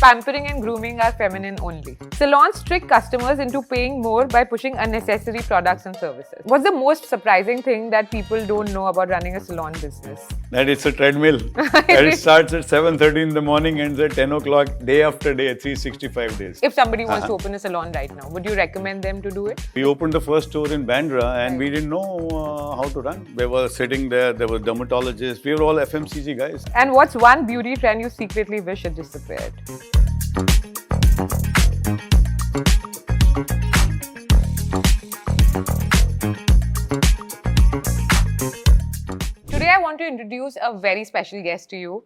Pampering and grooming are feminine only. Salons trick customers into paying more by pushing unnecessary products and services. What's the most surprising thing that people don't know about running a salon business? That it's a treadmill. That it starts at 7:30 in the morning, ends at 10 o'clock, day after day, 365 days. If somebody wants to open a salon right now, would you recommend them to do it? We opened the first store in Bandra and we didn't know how to run. They were sitting there were dermatologists, we were all FMCG guys. And what's one beauty trend you secretly wish had disappeared? Today I want to introduce a very special guest to you.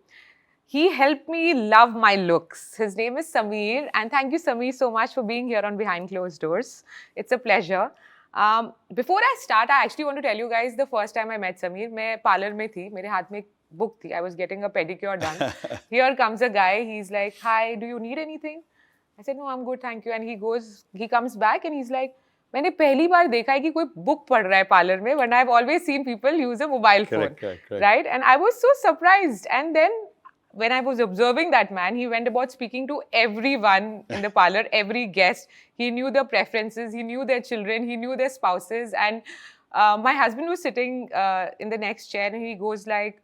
He helped me love my looks. His name is Samir, and thank you, Samir, so much for being here on Behind Closed Doors. It's a pleasure. Before I start, I actually want to tell you guys the first time I met Samir, मैं parlor में थी, मेरे हाथ में एक book थी. I was getting a pedicure done. Here comes a guy. He's like, "Hi, do you need anything?" I said, "No, I'm good, thank you." And he comes back and he's like, मैंने पहली बार देखा है कि कोई book पढ़ रहा है parlor में, but I've always seen people use a mobile phone, correct. right? And I was so surprised. And then when I was observing that man, he went about speaking to everyone in the parlor, every guest. He knew their preferences, he knew their children, he knew their spouses. And my husband was sitting in the next chair and he goes like,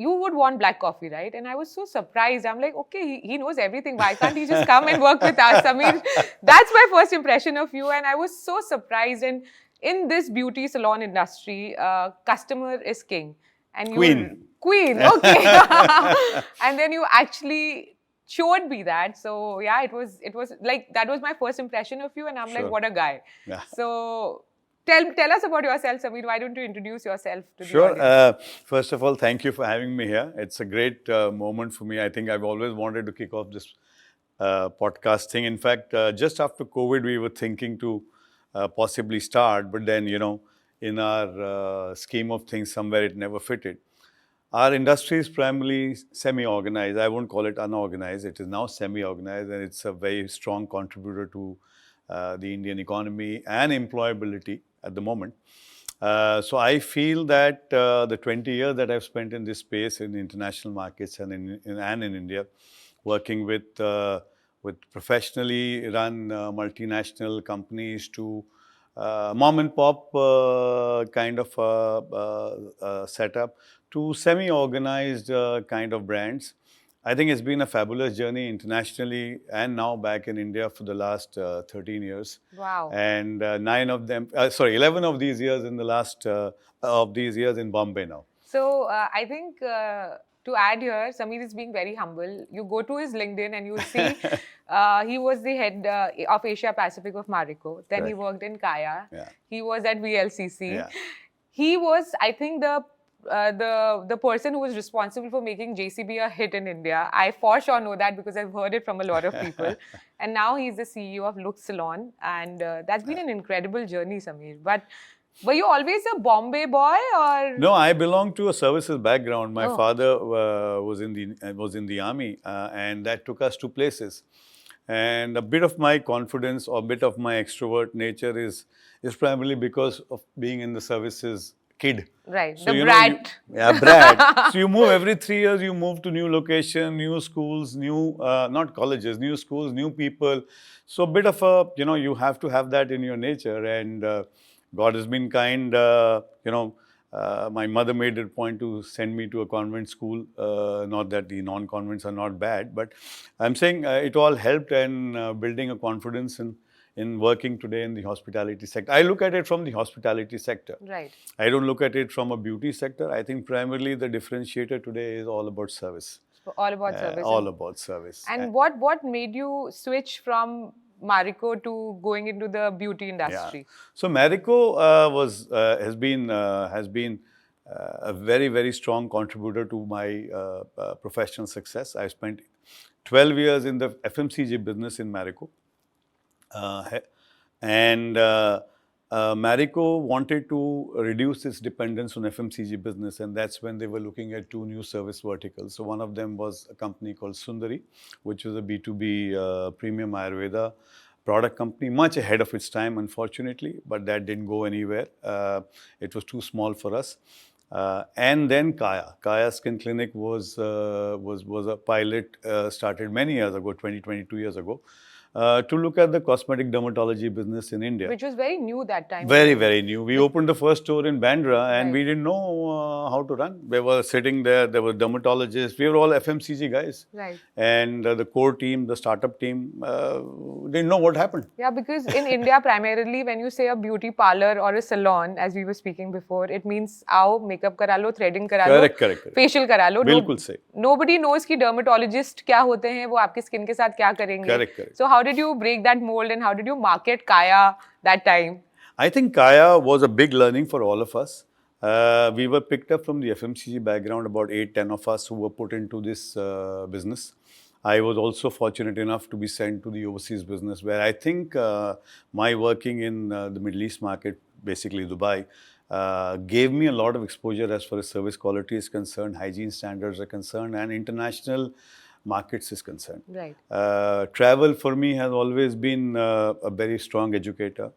"You would want black coffee, right?" And I was so surprised. I'm like, okay, he knows everything. Why can't he just come and work with us? I mean, that's my first impression of you. And I was so surprised. And in this beauty salon industry, customer is king. And Queen, okay. And then you actually showed me that. So yeah, it was like, that was my first impression of you. And I'm like, what a guy. Yeah. So tell us about yourself, Samir. Why don't you introduce yourself to the audience? Sure. First of all, thank you for having me here. It's a great moment for me. I think I've always wanted to kick off this podcast thing. In fact, just after COVID, we were thinking to possibly start, but then, in our scheme of things, somewhere it never fitted. Our industry is primarily semi-organized. I won't call it unorganized. It is now semi-organized, and it's a very strong contributor to the Indian economy and employability at the moment. So I feel that the 20 years that I've spent in this space in international markets and in India, working with professionally run multinational companies to mom and pop kind of setup to semi-organized kind of brands. I think it's been a fabulous journey internationally and now back in India for the last 13 years. Wow. And 11 of these years in the last of these years in Bombay now. So I think to add here, Samir is being very humble. You go to his LinkedIn and you'll see he was the head of Asia Pacific of Marico. Then he worked in Kaya. Yeah. He was at VLCC. Yeah. He was, I think, the person who was responsible for making JCB a hit in India. I for sure know that because I've heard it from a lot of people. And now he's the CEO of Looks Salon. And that's been an incredible journey, Samir. But were you always a Bombay boy or? No, I belong to a services background. My father was in the army and that took us to places. And a bit of my confidence or a bit of my extrovert nature is primarily because of being in the services kid. Right, So, the brat. Brat. So you move every 3 years, you move to new location, new schools, new, not colleges, new schools, new people. So a bit of a, you have to have that in your nature. And God has been kind, my mother made it a point to send me to a convent school. Not that the non-convents are not bad, but I'm saying it all helped and building a confidence in working today in the hospitality sector. I look at it from the hospitality sector. Right. I don't look at it from a beauty sector. I think primarily the differentiator today is all about service. All about service. All about service. And what made you switch from Marico to going into the beauty industry? Yeah. So Marico has been a very, very strong contributor to my professional success. I spent 12 years in the FMCG business in Marico. Marico wanted to reduce its dependence on FMCG business, and that's when they were looking at 2 new service verticals. So one of them was a company called Sundari, which was a B2B premium Ayurveda product company, much ahead of its time, unfortunately, but that didn't go anywhere. It was too small for us. And then Kaya Skin Clinic was a pilot started many years ago, 22 years ago, to look at the cosmetic dermatology business in India. Which was very new that time. Very, very new. We opened the first store in Bandra and Right. we didn't know how to run. They were sitting there were dermatologists. We were all FMCG guys. Right. And the core team, the startup team, didn't know what happened. Yeah, because in India, primarily, when you say a beauty parlor or a salon, as we were speaking before, it means आओ, makeup करा लो, threading करा लो, Correct. facial करा लो. बिल्कुल सही. Nobody knows कि dermatologist क्या होते हैं, वो आपकी skin के साथ क्या करेंगे. Correct. So how did you break that mold and how did you market Kaya that time? I think Kaya was a big learning for all of us. We were picked up from the FMCG background, about 8-10 of us who were put into this business. I was also fortunate enough to be sent to the overseas business, where I think my working in the Middle East market, basically Dubai, gave me a lot of exposure as far as service quality is concerned, hygiene standards are concerned, and international markets is concerned. Right. Travel for me has always been a very strong educator.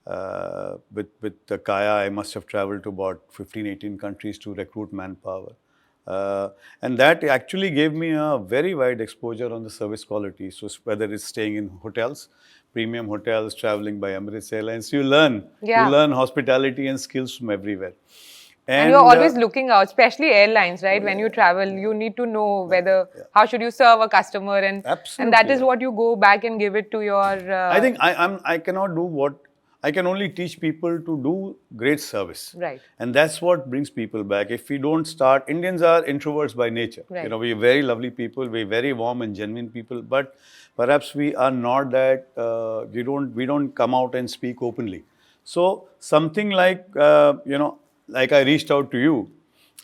With the Kaya, I must have traveled to about 15-18 countries to recruit manpower. And that actually gave me a very wide exposure on the service quality. So whether it's staying in hotels, premium hotels, traveling by Emirates Airlines, you learn. Yeah. You learn hospitality and skills from everywhere. And you're always looking out, especially airlines, right? When you travel, you need to know whether, how should you serve a customer, and that is what you go back and give it to your... I think I cannot do what... I can only teach people to do great service. Right. And that's what brings people back. If we don't start... Indians are introverts by nature. Right. You know, we're very lovely people. We're very warm and genuine people. But perhaps we are not that... we don't come out and speak openly. So something like, you know, like I reached out to you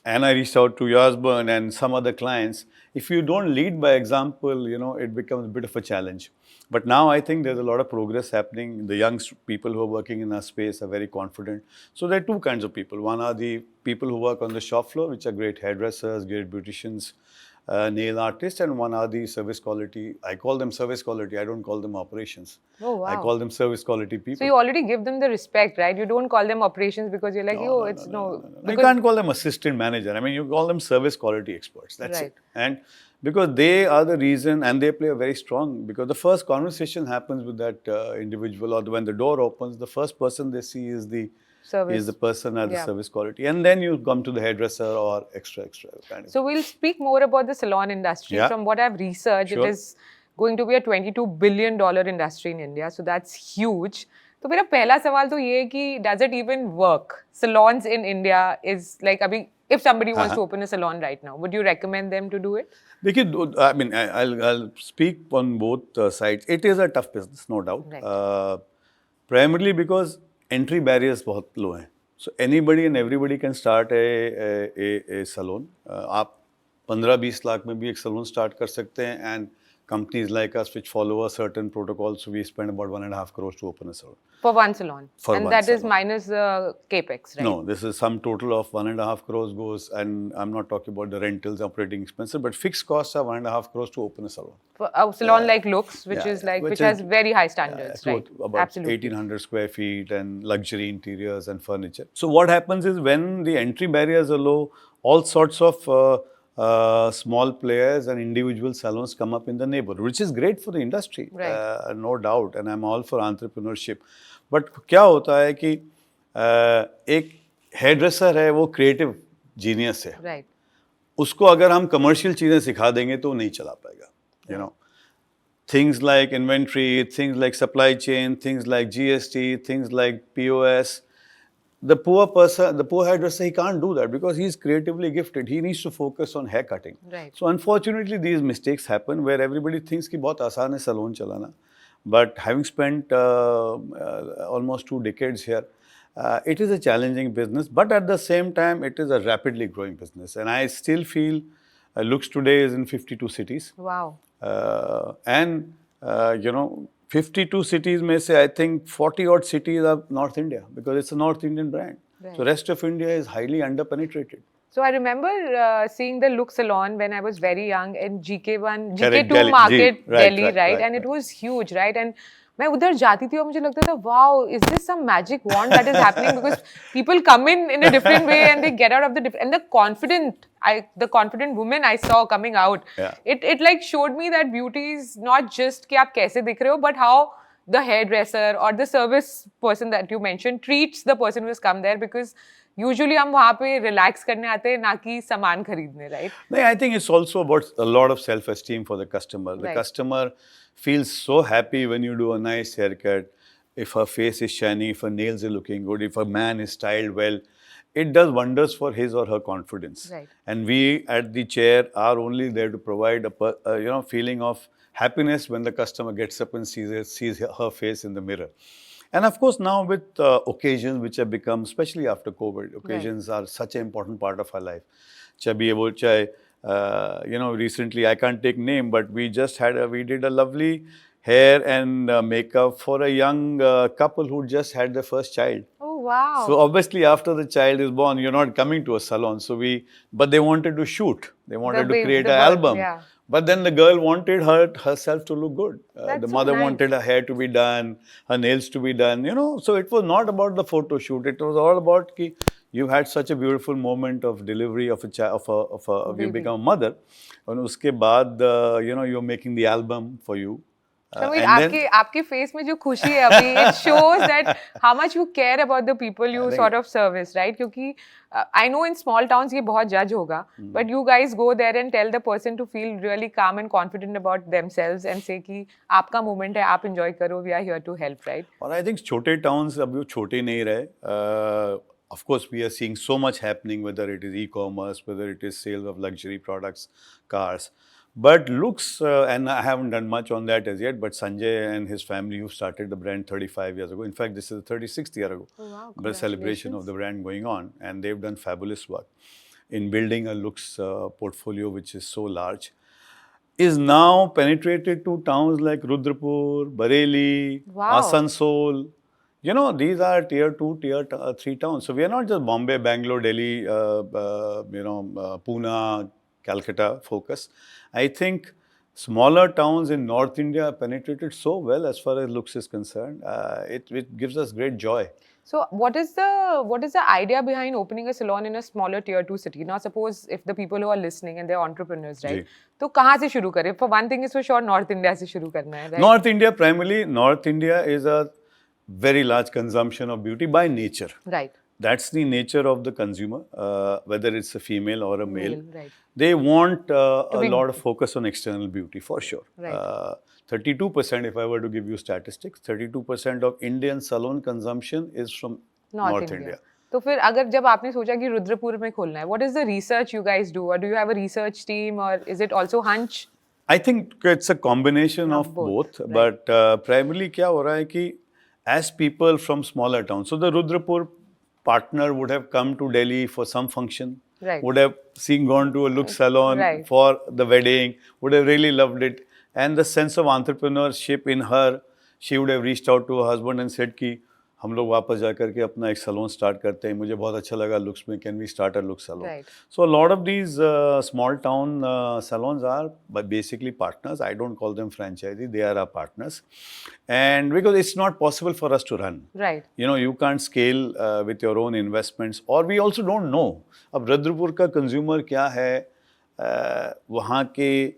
and I reached out to your husband and some other clients. If you don't lead by example, you know, it becomes a bit of a challenge. But now I think there's a lot of progress happening. The young people who are working in our space are very confident. So there are two kinds of people. One are the people who work on the shop floor, which are great hairdressers, great beauticians, nail artists, and one are the service quality. I call them service quality. I don't call them operations. Oh, wow. I call them service quality people. So you already give them the respect, right? You don't call them operations because you're like, No. You can't call them assistant manager. I mean, you call them service quality experts. That's it. And because they are the reason, and they play a very strong, because the first conversation happens with that individual, or when the door opens, the first person they see is the person at the service quality. And then you come to the hairdresser or extra kind of. So we'll speak more about the salon industry. From what I've researched, it is going to be a $22 billion industry in India. So that's huge. So मेरा पहला सवाल तो ये है कि does it even work? Salons in India is like अभी if somebody wants to open a salon right now, would you recommend them to do it? देखिए, I mean, I'll speak on both sides. It is a tough business, no doubt. Right. Primarily because entry barriers बहुत low हैं. So anybody and everybody can start a salon. आप 15-20 लाख में भी एक salon start कर सकते हैं, and companies like us which follow a certain protocol, so we spend about 1.5 crores to open a salon. For one salon. For and one that salon. is minus the capex, right? No, this is some total of 1.5 crores goes, and I'm not talking about the rentals, operating expenses, but fixed costs are 1.5 crores to open a salon. For a salon like Looks, which is like, which has very high standards, right? About Absolutely. 1,800 square feet and luxury interiors and furniture. So what happens is when the entry barriers are low, all sorts of small players and individual salons come up in the neighborhood, which is great for the industry, no doubt, and I'm all for entrepreneurship. But क्या होता है कि एक hairdresser है, वो creative genius है. Right. उसको अगर हम commercial चीजें सिखा देंगे तो नहीं चला पाएगा. You know, things like inventory, things like supply chain, things like GST, things like POS. The poor person, the poor hairdresser, he can't do that because he's creatively gifted. He needs to focus on hair cutting. Right. So unfortunately, these mistakes happen where everybody thinks कि बहुत आसान है salon चलाना. But having spent almost 2 decades here, it is a challenging business. But at the same time, it is a rapidly growing business. And I still feel Looks today is in 52 cities. Wow. And you know, 52 cities may say, I think 40 odd cities are North India because it's a North Indian brand. Right. So rest of India is highly underpenetrated. So I remember seeing the Looks Salon when I was very young in GK2 Delhi, market, right, Delhi, right? And it was huge, right? And मैं उधर जाती थी और मुझे लगता था wow is this some magic wand that is happening because people come in a different way and they get out of the and the confident woman I saw coming out Yeah. it like showed me that beauty is not just कि आप कैसे दिख रहे हो but how the hairdresser or the service person that you mentioned treats the person who has come there because usually हम वहाँ पे relax करने आते हैं ना कि सामान खरीदने right? No, I think it's also about a lot of self-esteem for the customer. The Right. customer feels so happy when you do a nice haircut, if her face is shiny, if her nails are looking good, if a man is styled well. It does wonders for his or her confidence. Right. And we at the chair are only there to provide a feeling of happiness when the customer gets up and sees her face in the mirror. And of course, now with occasions which have become, especially after COVID, occasions are such an important part of our life. Recently, I can't take name, but we did a lovely hair and makeup for a young couple who just had their first child. Oh, wow. So obviously, after the child is born, you're not coming to a salon. But they wanted to shoot. They wanted to create an album. Yeah. But then the girl wanted herself to look good. The mother wanted her hair to be done, her nails to be done. So it was not about the photo shoot. It was all about you had such a beautiful moment of delivery of a child, you become a mother. And uske baad, you're making the album for you. Samir, आपके face में जो खुशी है अभी, it shows that how much you care about the people you sort of service, right? क्योंकि I know in small towns ये बहुत judge होगा, but you guys go there and tell the person to feel really calm and confident about themselves and say कि आपका moment है, आप enjoy करो, we are here to help, right? और I think छोटे towns अब वो छोटे नहीं रहे. Of course, we are seeing so much happening, whether it is e-commerce, whether it is sales of luxury products, cars. But looks, and I haven't done much on that as yet, but Sanjay and his family who started the brand 35 years ago. In fact, this is the 36th year ago. Oh, wow. The celebration of the brand going on. And they've done fabulous work in building a looks portfolio which is so large. Is now penetrated to towns like Rudrapur, Bareilly, Asansol. These are tier 2, tier 3 towns. So we are not just Bombay, Bangalore, Delhi, Pune, Calcutta focus. I think smaller towns in North India are penetrated so well as far as looks is concerned. It gives us great joy. So what is the idea behind opening a salon in a smaller tier 2 city? Now suppose if the people who are listening and they're entrepreneurs, right? तो कहाँ से शुरू करें? For one thing is for sure North India से शुरू करना है, right? North India primarily, North India is a very large consumption of beauty by nature. Right. That's the nature of the consumer, whether it's a female or a male. Right. They want a lot of focus on external beauty for sure. Right. 32%, if I were to give you statistics, 32% of Indian salon consumption is from North India. तो फिर अगर जब आपने सोचा कि रुद्रपुर में खोलना है, what is the research you guys do, or do you have a research team, or is it also hunch? I think it's a combination of both, right. But primarily क्या हो रहा है कि as people from smaller towns, so the Rudrapur partner would have come to Delhi for some function, right. would have gone to a look salon right. for the wedding, would have really loved it. And the sense of entrepreneurship in her, she would have reached out to her husband and said कि हम लोग वापस जाकर के अपना एक salon start करते हैं, मुझे बहुत अच्छा लगा looks में, can we start a look salon? Right. So a lot of these small town salons are basically partners. I don't call them franchisee, they are our partners. And because it's not possible for us to run. Right. You can't scale with your own investments, or we also don't know. अब रुद्रपुर का consumer क्या है, वहाँ के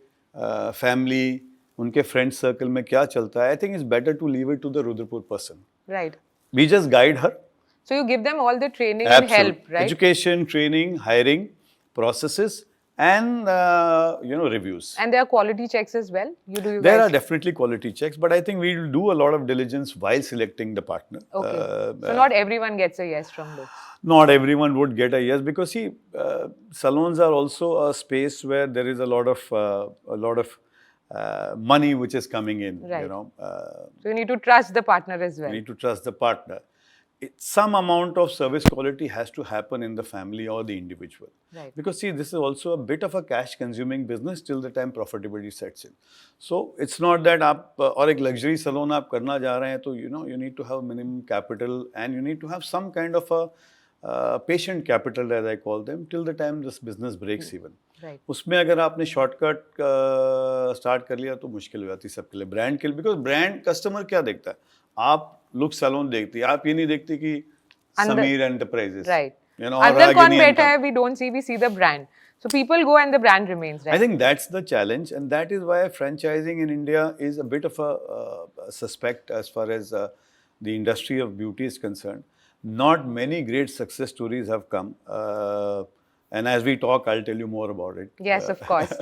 family, उनके friend circle में क्या चलता है. I think it's better to leave it to the Rudrapur person. Right. We just guide her. So you give them all the training and help, right? Education, training, hiring, processes, and reviews. And there are quality checks as well. There are definitely quality checks, but I think we will do a lot of diligence while selecting the partner. Okay. So not everyone gets a yes from looks. Not everyone would get a yes because see, salons are also a space where there is a lot of money which is coming in. Right. So you need to trust the partner as well. You need to trust the partner. Some amount of service quality has to happen in the family or the individual. Right. Because see, this is also a bit of a cash consuming business till the time profitability sets in. So it's not that आप और एक luxury salon आप करना जा रहे हैं तो you need to have minimum capital and you need to have some kind of a patient capital as I call them till the time this business breaks even. Right. उसमें अगर आपने shortcut start कर लिया तो मुश्किल हो जाती है सबके लिए ब्रांड के लिए बिकॉज ब्रांड कस्टमर क्या देखता है आप लुक सैलून देखती है आप ये नहीं देखती कि Sameer enterprises Right. you know अंदर कौन Ragini बैठा है, we don't see, we see the brand. So people go and the brand remains, right? I think that's the challenge, and that is why franchising in India is a bit of a suspect as far as the industry of beauty is concerned. Not many great success stories have come, and as we talk, I'll tell you more about it. Yes, of course.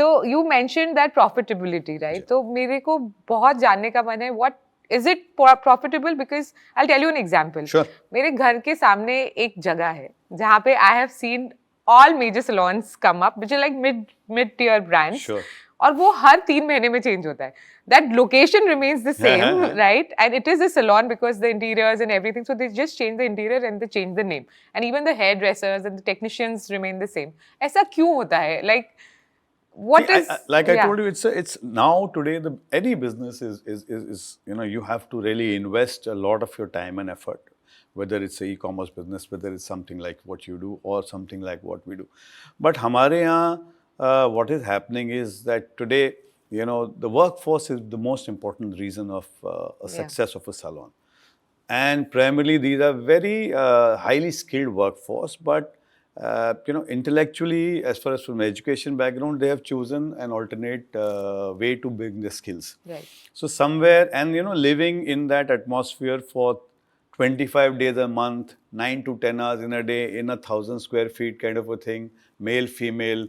So you mentioned that profitability, right? So मेरे को बहुत जानने का मन है, what is it profitable? Because I'll tell you an example. Sure. मेरे घर के सामने एक जगह है जहाँ पे I have seen all major salons come up, which are like mid-tier brands. Sure. और वो हर 3 महीने में change होता है. That location remains the same, right? And it is a salon because the interiors and everything. So they just change the interior and they change the name. And even the hairdressers and the technicians remain the same. ऐसा क्यों होता है? Like, what See, is I told you, it's now today any business is you know you have to really invest a lot of your time and effort, whether it's an e-commerce business, whether it's something like what you do or something like what we do. But हमारे यहाँ what is happening is that today, you know, the workforce is the most important reason of a success of a salon. And primarily, these are very highly skilled workforce, but you know, intellectually, as far as from education background, they have chosen an alternate way to bring their skills. Right. So somewhere, and you know, living in that atmosphere for 25 days a month, 9 to 10 hours in a day, in 1,000 square feet kind of a thing, male, female,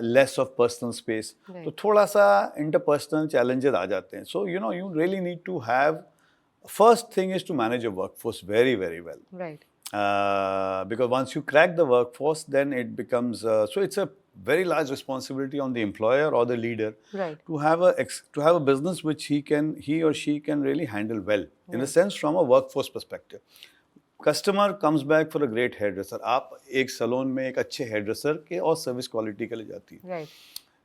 less of personal space. Right. तो थोड़ा सा interpersonal challenges आ जाते हैं. So you know, you really need to have. First thing is to manage your workforce very, very well. Right. Because once you crack the workforce, then it becomes so it's a very large responsibility on the employer or the leader Right. to have a business which he or she can really handle well in a sense from a workforce perspective. Customer comes back for a great hairdresser. आप एक salon में एक अच्छे hairdresser के और service quality के लिए जाती है. Right.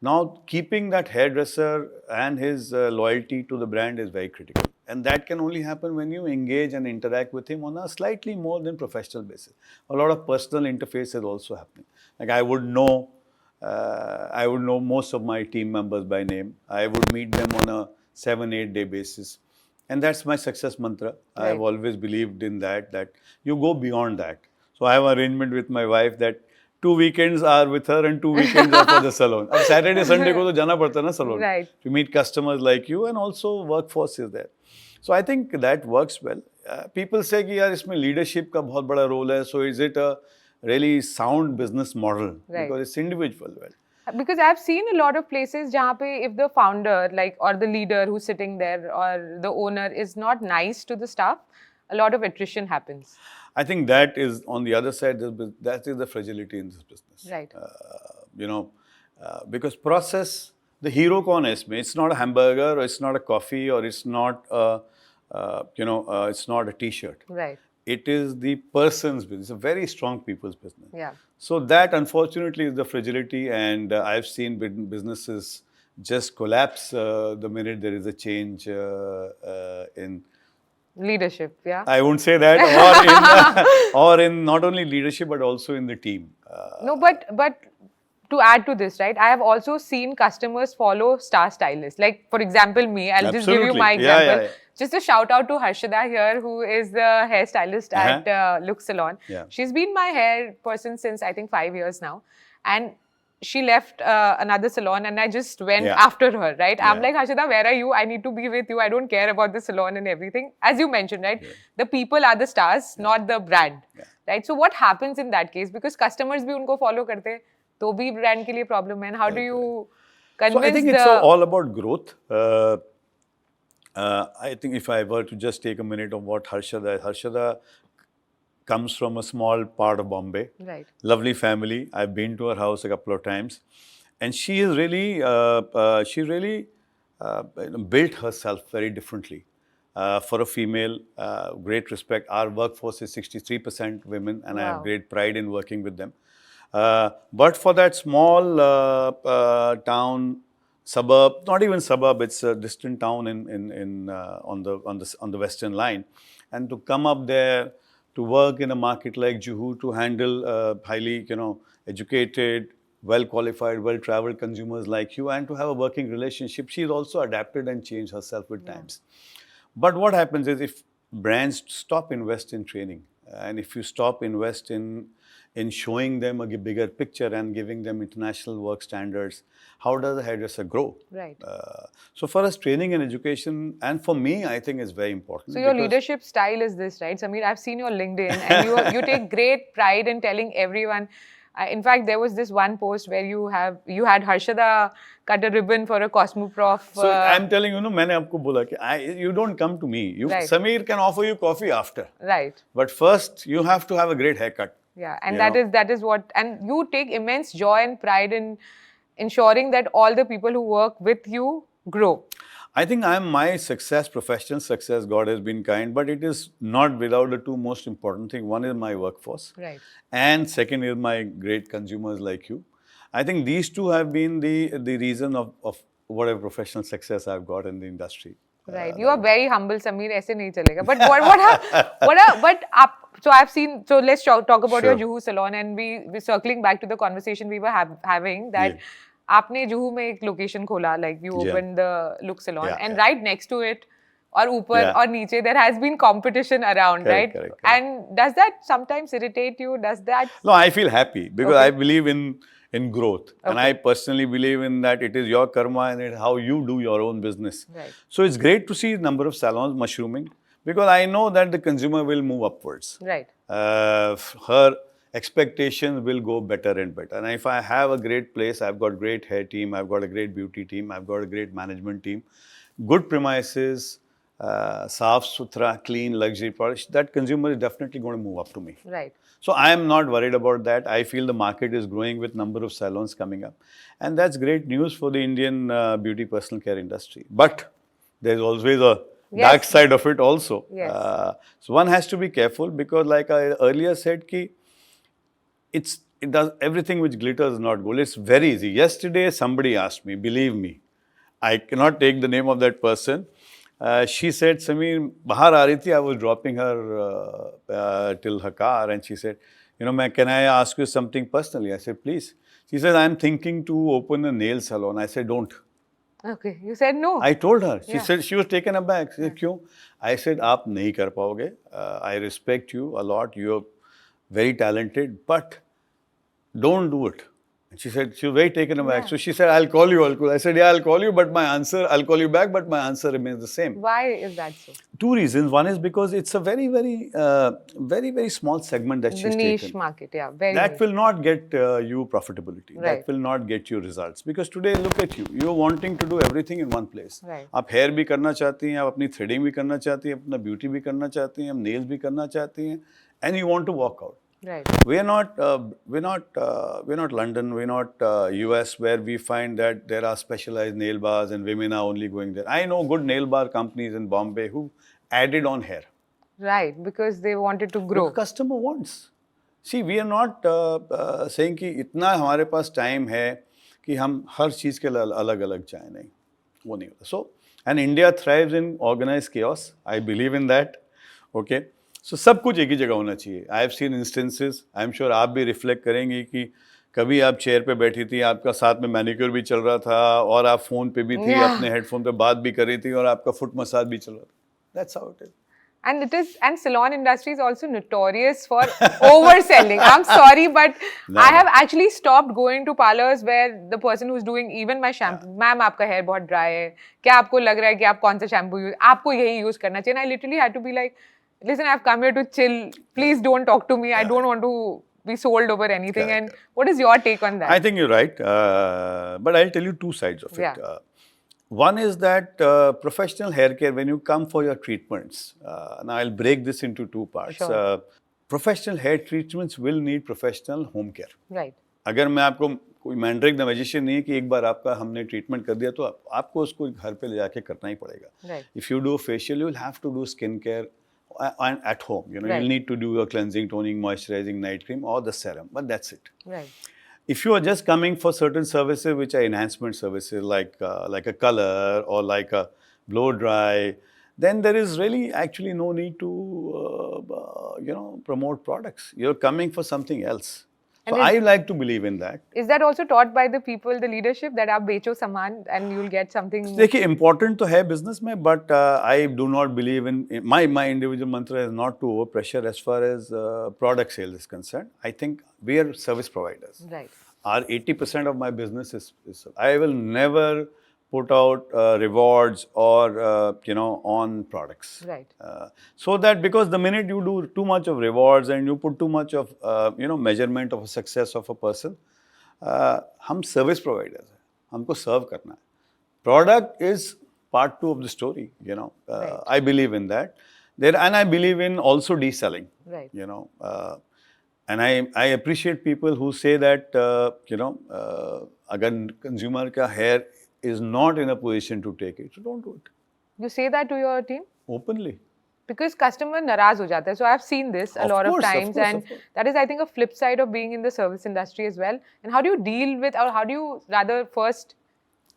Now, keeping that hairdresser and his loyalty to the brand is very critical. And that can only happen when you engage and interact with him on a slightly more than professional basis. A lot of personal interface is also happening. Like I would know most of my team members by name. I would meet them on a 7-8 day basis. And that's my success mantra. Right. I've always believed in that you go beyond that. So I have an arrangement with my wife that 2 weekends are with her and 2 weekends are for the salon. अब Saturday, Sunday को तो जाना पड़ता है ना salon. Right. To meet customers like you and also workforce is there. So I think that works well. People say कि यार इसमें leadership का बहुत बड़ा role है. So is it a really sound business model? Right. Because it's individual. Well. Because I've seen a lot of places जहाँ पे if the founder or the leader who's sitting there or the owner is not nice to the staff, a lot of attrition happens. I think that is on the other side. That is the fragility in this business. Right. You know, because process. The hero कौन है इसमें? It's not a hamburger, or it's not a coffee, or it's not it's not a T-shirt. Right. It is the person's business. It's a very strong people's business. Yeah. So that unfortunately is the fragility, and I've seen businesses just collapse the minute there is a change in Leadership, yeah. I won't say that, or in not only leadership but also in the team. No, but to add to this, right? I have also seen customers follow star stylists. Like for example, me. I'll just give you my Absolutely. example. Yeah. Just a shout out to Harshada here, who is the hairstylist at Looks Salon. Yeah. She's been my hair person since I think 5 years now, and she left another salon and I just went after her, right? I'm like, Harshada, where are you? I need to be with you. I don't care about the salon and everything. As you mentioned, right? The people are the stars, not the brand, right? So what happens in that case? Because customers भी उनको follow करते हैं, तो भी brand के लिए problem है. And how do you convince So I think it's all about growth. I think if I were to just take a minute of what Harshada comes from a small part of Bombay. Right. Lovely family. I've been to her house a couple of times, and she is really, built herself very differently. For a female, great respect. Our workforce is 63% women, and I have great pride in working with them. But for that small town, suburb, not even suburb, it's a distant town on the Western Line, and to come up there, to work in a market like Juhu, to handle highly, educated, well-qualified, well-traveled consumers like you, and to have a working relationship. She's also adapted and changed herself with times. But what happens is, if brands stop invest in training, and if you stop invest in showing them a bigger picture and giving them international work standards, how does a hairdresser grow? Right. So for us, training and education, and for me, I think is very important. So your leadership style is this, right, Samir? I've seen your LinkedIn, and you take great pride in telling everyone. In fact, there was this one post where you had Harshada cut a ribbon for a Cosmoprof. So I'm telling you, मैंने आपको बोला कि you don't come to me. Right. Samir can offer you coffee after. Right. But first, you have to have a great haircut. Yeah, and that is what, and you take immense joy and pride in ensuring that all the people who work with you grow. I think my success, professional success, God has been kind, but it is not without the two most important things. One is my workforce. Right. And second is my great consumers like you. I think these two have been the reason of whatever professional success I've got in the industry. Right. You are very humble, Samir. ऐसे नहीं चलेगा. But so I've seen. So let's talk about your Juhu salon, and we circling back to the conversation we were having that. आपने जुहू में एक location खोला, like you opened the Looks Salon, and right next to it, और ऊपर और नीचे, there has been competition around, right? Correct. And does that sometimes irritate you? Does that? No, I feel happy because I believe in growth, and I personally believe in that it is your karma and it's how you do your own business. Right. So it's great to see the number of salons mushrooming, because I know that the consumer will move upwards. Right. Her expectations will go better and better. And if I have a great place, I've got great hair team, I've got a great beauty team, I've got a great management team, good premises, saaf, suthra, clean, luxury products, that consumer is definitely going to move up to me. Right. So I am not worried about that. I feel the market is growing with number of salons coming up. And that's great news for the Indian beauty personal care industry. But there's always a dark side of it also. Yes. So one has to be careful, because like I earlier said, it does everything which glitters is not gold. It's very easy. Yesterday, somebody asked me, believe me, I cannot take the name of that person. She said, Samir, bahar aa rahi thi, I was dropping her till her car, and she said, can I ask you something personally? I said, please. She said, I'm thinking to open a nail salon. I said, don't. Okay. You said no. I told her. She said, she was taken aback. She said, kyun? I said, aap nahi kar paoge. I respect you a lot. You're very talented, but don't do it. And she said, she was very taken aback. So she said, I'll call you. I said, I'll call you, but I'll call you back, but my answer remains the same. Why is that so? Two reasons. One is because it's a very, very small segment that she's taken. The niche market, That will not get you profitability. Right. That will not get you results. Because today, look at you. You're wanting to do everything in one place. Right. आप hair भी करना चाहती हैं, आप अपनी threading भी करना चाहती हैं, अपना beauty भी करना चाहती हैं, nails भी करना चाहती हैं, and you want to walk out. Right. We're not London, we're not US, where we find that there are specialized nail bars and women are only going there. I know good nail bar companies in Bombay who added on hair. Right, because they wanted to grow. The customer wants. See, we are not saying कि इतना हमारे पास time है कि हम हर चीज़ के लिए अलग-अलग जाएं, नहीं, वो नहीं होता. So, and India thrives in organized chaos. I believe in that. Okay. So, सब कुछ एक ही जगह होना चाहिए. I have seen instances. I am sure आप भी reflect करेंगे कि कभी आप चेयर पे बैठी थी, आपका साथ में मैनिक्योर भी चल रहा था, और आप फोन पे भी थी, अपने हेडफोन पे बात भी कर रही थी, और आपका फुट मसाज भी चल रहा था. That's how it is. And salon industry is also notorious for overselling. I'm sorry, but I have actually stopped going to parlors where the person who's doing even my shampoo, ma'am, आपका hair बहुत dry है, क्या आपको लग रहा है कि आप कौन सा shampoo use, आपको यही use करना चाहिए. And I literally had to be like, listen, I've come here to chill. Please don't talk to me. I don't want to be sold over anything. And what is your take on that? I think you're right. But I'll tell you two sides of it. One is that professional hair care, when you come for your treatments, now I'll break this into two parts. Sure. Professional hair treatments will need professional home care. Right. अगर मैं आपको कोई मैंड्रिक the magician नहीं है कि एक बार आपका हमने ट्रीटमेंट कर दिया तो आपको उसको घर पे ले जाके करना ही पड़ेगा. Right. If you do a facial, you will have to do skin care at home. You'll need to do your cleansing, toning, moisturizing, night cream, or the serum, but that's it. Right. If you are just coming for certain services which are enhancement services like a color or like a blow dry, then there is really actually no need to, promote products. You're coming for something else. So And I like to believe in that. is that also taught by the people, the leadership, that आप बेचो सामान and you'll get something? देखिए important तो है business में, but I do not believe in my individual mantra is not to overpressure as far as product sales is concerned. I think we are service providers. Right. Our 80% of my business is I will never put out rewards or on products. Right. So that because the minute you do too much of rewards and you put too much of measurement of a success of a person, हम service providers हैं, हमको serve करना है. Product is part 2 of the story, Right. I believe in that. And I believe in also deselling. Right. And I appreciate people who say that, अगर consumer का hair is not in a position to take it, so don't do it. You say that to your team? Openly. Because customer नाराज हो जाता है. So I've seen this a lot of times, and that is, I think, a flip side of being in the service industry as well. And how do you deal with, or how do you rather first,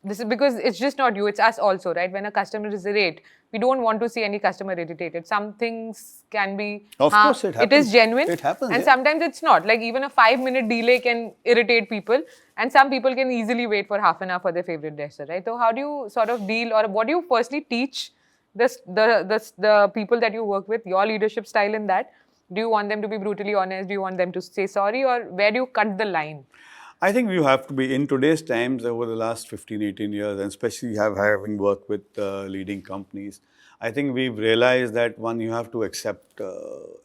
this is because it's just not you, it's us also, right? When a customer is irate, we don't want to see any customer irritated. Some things can be, of course it happens. It is genuine. It happens. And sometimes it's not. Like even a 5-minute delay can irritate people, and some people can easily wait for half an hour for their favorite dresser, right? So how do you sort of deal, or what do you firstly teach the people that you work with, your leadership style in that? Do you want them to be brutally honest? Do you want them to say sorry? Or where do you cut the line? I think you have to be, in today's times, over the last 15, 18 years, and especially having worked with leading companies, I think we've realized that you have to accept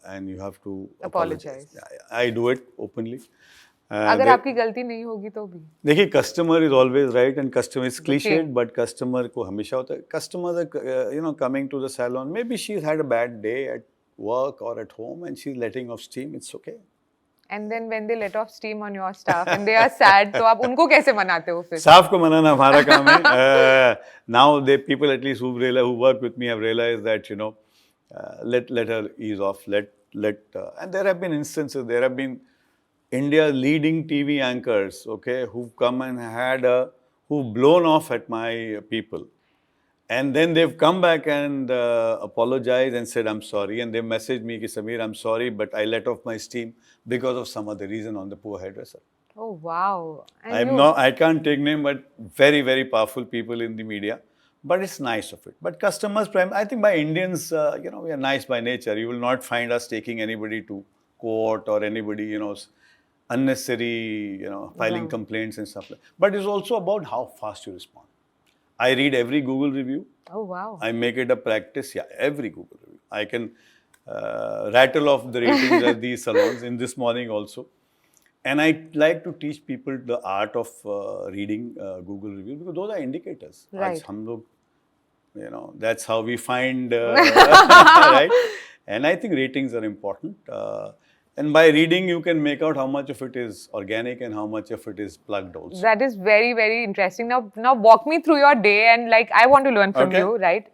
and you have to apologize. I do it openly. अगर आपकी गलती नहीं होगी तो भी. देखिए, customer is always right and customer is cliched, but customer को हमेशा होता है. Customers are, coming to the salon. Maybe she's had a bad day at work or at home and she's letting off steam. It's okay. And then when they let off steam on your staff and they are sad, तो आप उनको कैसे मनाते हो फिर? Staff को मनाना हमारा काम है. Now people at least who work with me have realized that let her ease off. And there have been instances. There have been India's leading TV anchors, okay, who've come and who've blown off at my people. And then they've come back and apologized and said, I'm sorry. And they messaged me, Samir, I'm sorry, but I let off my steam because of some other reason on the poor hairdresser. Oh, wow. I can't take name, but very, very powerful people in the media. But it's nice of it. But customers, I think by Indians, we are nice by nature. You will not find us taking anybody to court or anybody, unnecessary, filing complaints and stuff like that. But it's also about how fast you respond. I read every Google review. Oh, wow. I make it a practice. Yeah, every Google review. I can rattle off the ratings at these salons in this morning also. And I like to teach people the art of reading Google reviews because those are indicators. Right. हम लोग, that's how we find, right? And I think ratings are important. And by reading, you can make out how much of it is organic and how much of it is plugged also. That is very, very interesting. Now walk me through your day, and I want to learn from you, right?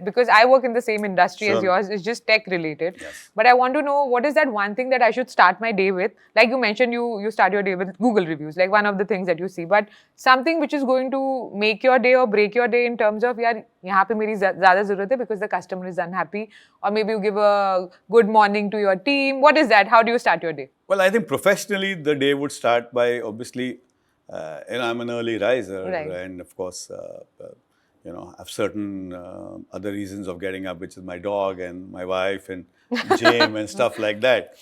Because I work in the same industry as yours, it's just tech related. Yes. But I want to know, what is that one thing that I should start my day with? Like you mentioned, you start your day with Google reviews, like one of the things that you see. But something which is going to make your day or break your day in terms of, yaar, यहाँ पे मेरी ज़्यादा ज़रूरत है because the customer is unhappy, or maybe you give a good morning to your team. What is that? How do you start your day? Well, I think professionally the day would start by obviously, I'm an early riser, right. And of course, I have certain other reasons of getting up, which is my dog and my wife and gym and stuff like that.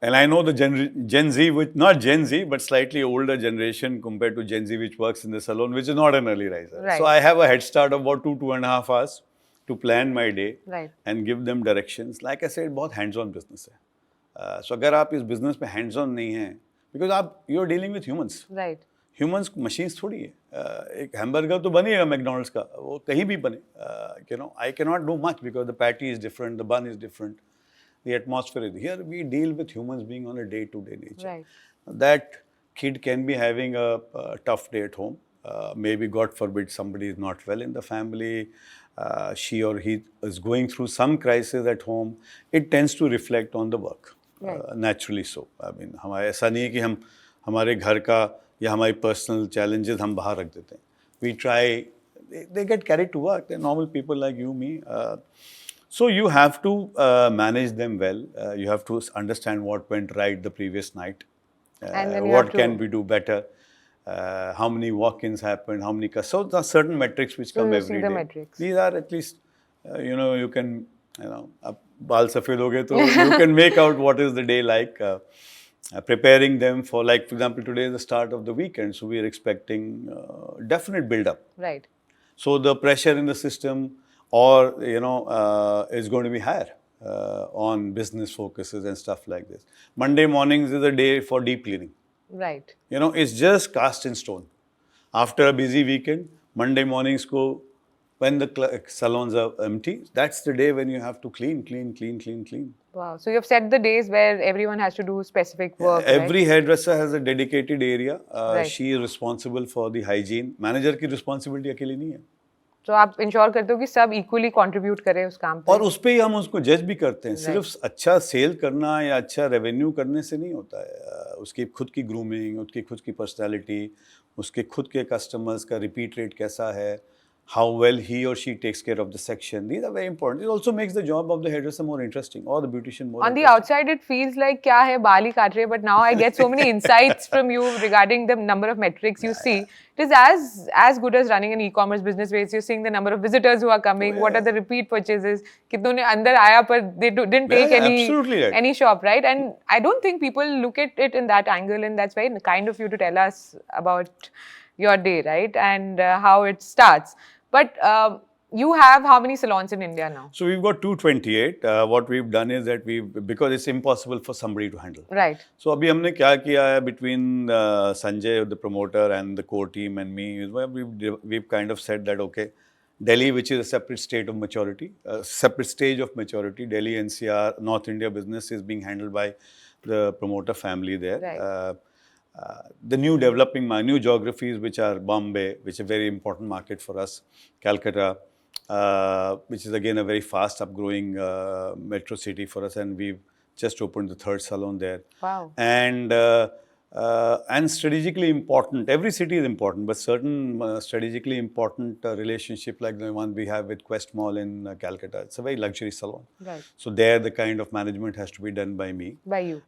And I know the Gen Z, not Gen Z, but slightly older generation compared to Gen Z, which works in the salon, which is not an early riser. Right. So I have a head start of about 2.5 hours to plan my day, right, and give them directions. Like I said, बहुत hands-on business है. So अगर आप इस business में hands-on नहीं हैं, because you're dealing with humans. Right. Humans machines थोड़ी है. एक hamburger तो बनेगा McDonald's का, वो कहीं भी बने. I cannot do much because the patty is different, the bun is different. The atmosphere is here. We deal with humans being on a day-to-day nature. Right. That kid can be having a tough day at home. Maybe, God forbid, somebody is not well in the family. She or he is going through some crisis at home. It tends to reflect on the work. Right. Naturally so. I mean, हमारे ऐसा नहीं है कि हम हमारे घर का या हमारी personal challenges हम बाहर रख देते हैं. We try they get carried to work. They're normal people like you, me. So you have to manage them well. You have to understand what went right the previous night. And then you What have can to. we do better? How many walk-ins happened? How many? So there are certain metrics which So come you see every the day. metrics. These are at least, you can, ab baal safed ho gaye to you can make out what is the day like. Preparing them for, like, for example, today is the start of the weekend, so we are expecting definite build-up. Right. So the pressure in the system, or is going to be higher on business focuses and stuff like this. Monday mornings is a day for deep cleaning. Right. It's just cast in stone. After a busy weekend, Monday mornings go, when the salons are empty, that's the day when you have to clean. Wow. So you've set the days where everyone has to do specific work, right? Every hairdresser has a dedicated area. Right. She is responsible for the hygiene. Manager की responsibility अकेली नहीं है. तो आप ensure करते हो कि सब इक्वली कंट्रीब्यूट करें उस काम पे. और उस पे ही हम उसको जज भी करते हैं. सिर्फ अच्छा सेल करना या अच्छा रेवेन्यू करने से नहीं होता है. उसकी खुद की ग्रूमिंग, उसकी खुद की पर्सनालिटी, उसके खुद के कस्टमर्स का रिपीट रेट कैसा है, how well he or she takes care of the section. These are very important. It also makes the job of the hairdresser more interesting, or the beautician more On the interesting. outside, it feels like क्या है बाल ही काट रहे हैं, but now I get so many insights from you regarding the number of metrics you see. It is as good as running an e-commerce business where you're seeing the number of visitors who are coming, what are the repeat purchases, कितनों ने अंदर आया पर they didn't take absolutely right. any shop, right? And I don't think people look at it in that angle, and that's very kind of you to tell us about your day, right? And how it starts. But you have how many salons in India now? So we've got 228. What we've done is that because it's impossible for somebody to handle. Right. So अभी हमने क्या किया है between Sanjay, the promoter, and the core team and me, we've kind of said that, okay, Delhi, which is a separate state of maturity, separate stage of maturity, Delhi NCR, North India business is being handled by the promoter family there. Right. The new new geographies, which are Bombay, which is a very important market for us, Calcutta, which is again a very fast upgrowing metro city for us, and we've just opened the third salon there. Wow. And strategically important, every city is important, but certain strategically important relationship like the one we have with Quest Mall in Calcutta, it's a very luxury salon. Right. So there the kind of management has to be done by me. By you.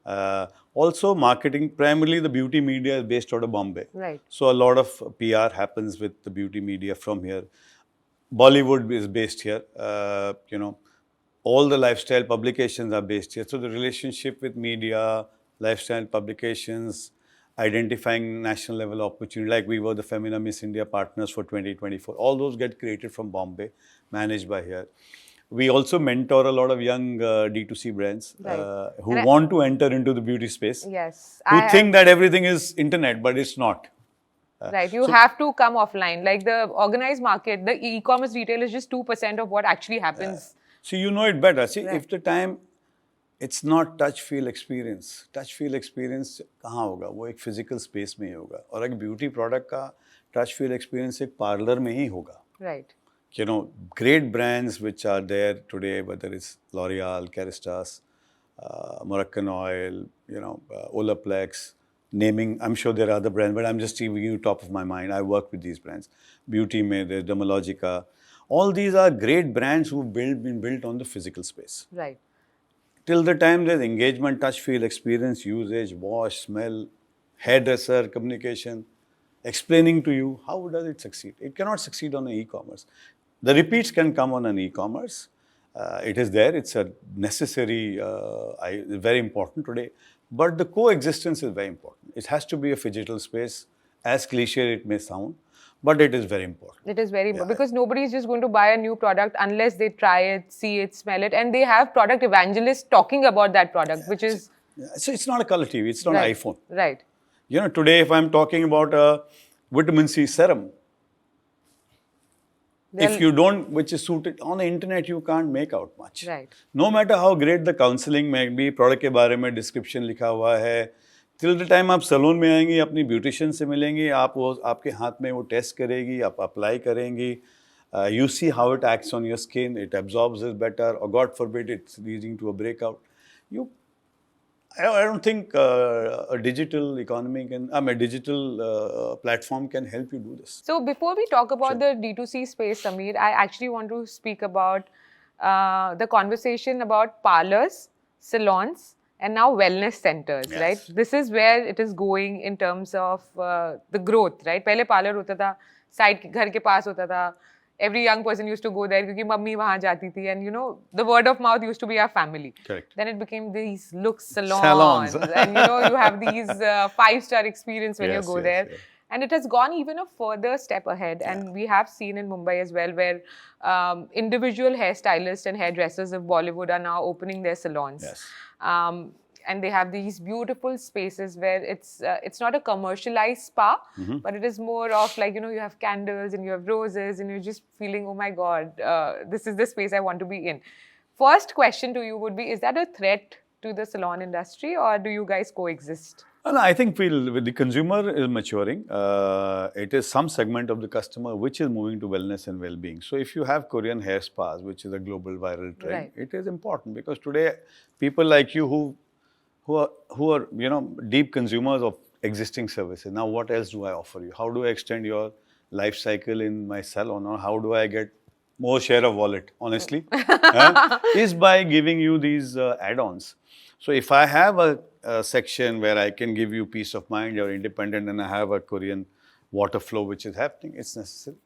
Also marketing, primarily the beauty media is based out of Bombay. Right. So a lot of PR happens with the beauty media from here. Bollywood is based here. All the lifestyle publications are based here. So the relationship with media, lifestyle publications, identifying national level opportunity, like we were the Femina Miss India partners for 2024. All those get created from Bombay, managed by here. We also mentor a lot of young D2C brands who want to enter into the beauty space. Yes. Who think that everything is internet, but it's not. Right. You have to come offline. Like the organized market, the e-commerce retail is just 2% of what actually happens. So you know it better. See, if the time, it's not touch feel experience. Touch feel experience कहाँ होगा? वो एक physical space में ही होगा. और एक beauty product का touch feel experience एक parlor में ही होगा. Right. Great brands which are there today, whether it's L'Oreal, Keristas, Moroccan Oil, Olaplex, naming, I'm sure there are other brands, but I'm just giving you top of my mind. I work with these brands. Beauty में, there's Dermalogica. All these are great brands who've been built on the physical space. Right. Till the time there's engagement, touch, feel, experience, usage, wash, smell, hairdresser, communication, explaining to you, how does it succeed? It cannot succeed on an e-commerce. The repeats can come on an e-commerce. It is there. It's a necessary, very important today. But the coexistence is very important. It has to be a Phygital space, as cliche it may sound. But it is very important. It is very important because nobody is just going to buy a new product unless they try it, see it, smell it. And they have product evangelists talking about that product, which is... So it's not a color TV. It's not an iPhone. Right. Today if I'm talking about a vitamin C serum, if you don't, which is suited on the internet, you can't make out much. Right. No matter how great the counseling may be, product के बारे में description लिखा हुआ है, till the time आप salon में आएंगी, अपनी ब्यूटिशियन से मिलेंगी, आपके हाथ में वो टेस्ट करेगी, आप अप्लाई करेंगी, you see how it acts on your skin, it absorbs it better, or God forbid it's leading to a breakout. I don't think a digital economy can, a digital platform can help you do this. So before we talk about Sure. the D2C space, Samir, I actually want to speak about the conversation about parlors, salons, and now wellness centers, right? Yes. This is where it is going in terms of the growth, right? पहले parlor होता था, side घर के पास होता था. Every young person used to go there क्योंकि mummy वहाँ जाती थी, and you know the word of mouth used to be our family. Correct. Then it became these looks Salons. salons, and you know you have these 5-star experience when you Yes, go yes, there. yes. And it has gone even a further step ahead. And we have seen in Mumbai as well, where individual hairstylists and hairdressers of Bollywood are now opening their salons. Yes. And they have these beautiful spaces where it's not a commercialized spa, but it is more of like, you know, you have candles and you have roses and you're just feeling, oh my God, this is the space I want to be in. First question to you would be, is that a threat to the salon industry, or do you guys coexist? No, I think with the consumer is maturing. It is some segment of the customer which is moving to wellness and well-being. So if you have Korean hair spas, which is a global viral trend, Right. it is important because today people like you who are you know deep consumers of existing services. Now what else do I offer you? How do I extend your life cycle in my salon, or how do I get more share of wallet? Honestly, is by giving you these add-ons. So if I have a section where I can give you peace of mind, you're independent, and I have a Korean water flow which is happening, it's necessary.